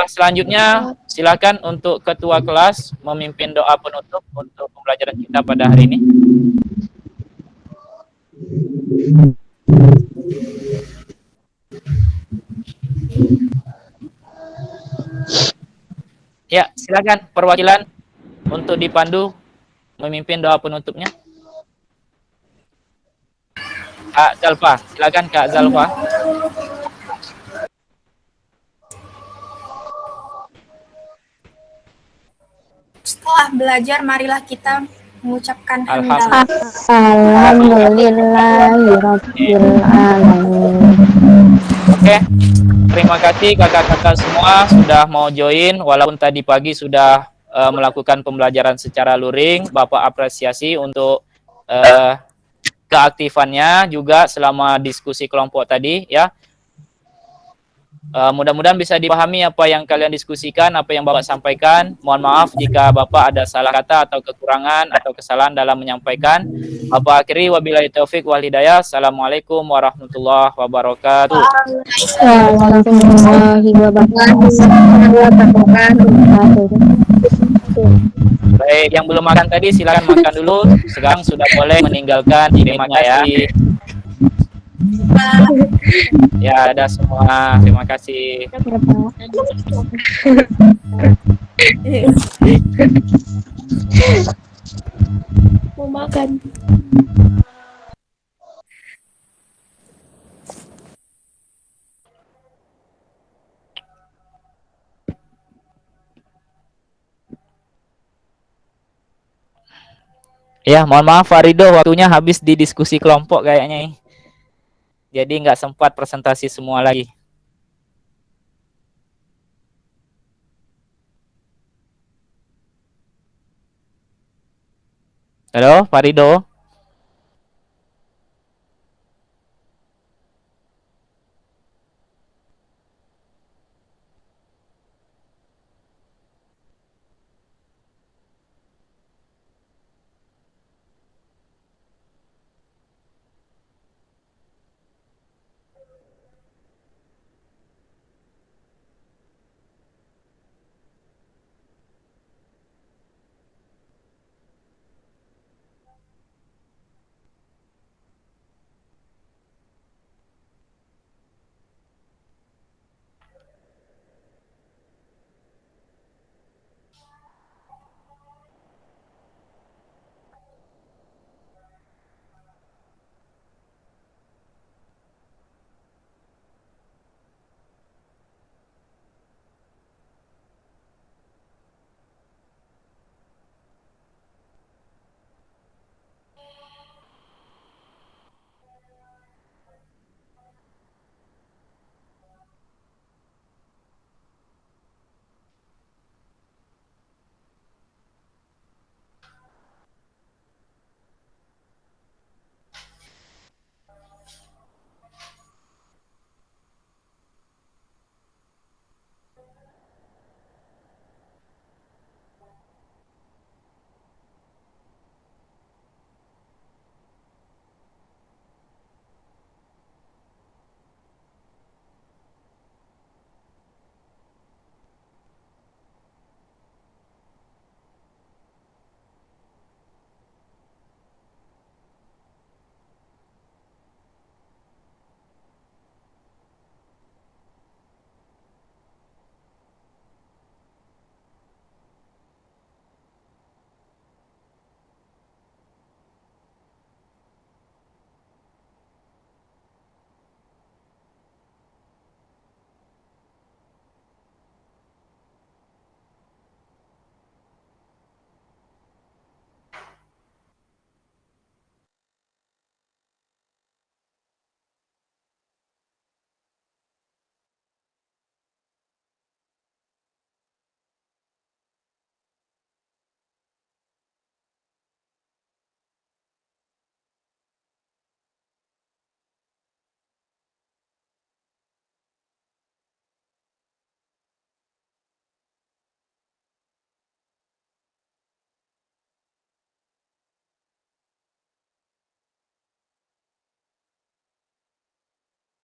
A: Selanjutnya silakan untuk ketua kelas memimpin doa penutup untuk pembelajaran kita pada hari ini. Ya, silakan perwakilan untuk dipandu memimpin doa penutupnya. Kak Zalfa, silakan Kak Zalfa.
F: Setelah belajar, marilah kita mengucapkan
A: Alhamdulillah.
B: Alhamdulillahirobbilalamin.
A: Oke, terima kasih kakak-kakak semua sudah mau join. Walaupun tadi pagi sudah melakukan pembelajaran secara luring, Bapak apresiasi untuk keaktifannya juga selama diskusi kelompok tadi ya. Mudah-mudahan bisa dipahami apa yang kalian diskusikan, apa yang Bapak sampaikan. Mohon maaf jika Bapak ada salah kata atau kekurangan atau kesalahan dalam menyampaikan. Bapak akhiri wabillahi taufik wal hidayah. Assalamualaikum warahmatullahi wabarakatuh.
B: Warahmatullahi wabarakatuh.
A: Baik, yang belum makan tadi silakan makan dulu. Sekarang sudah boleh meninggalkan. Terima kasih. Ya, ada semua. Terima kasih.
E: Mau makan.
A: Ya, mohon maaf Farido, waktunya habis di diskusi kelompok kayaknya. Jadi nggak sempat presentasi semua lagi. Halo, Farido.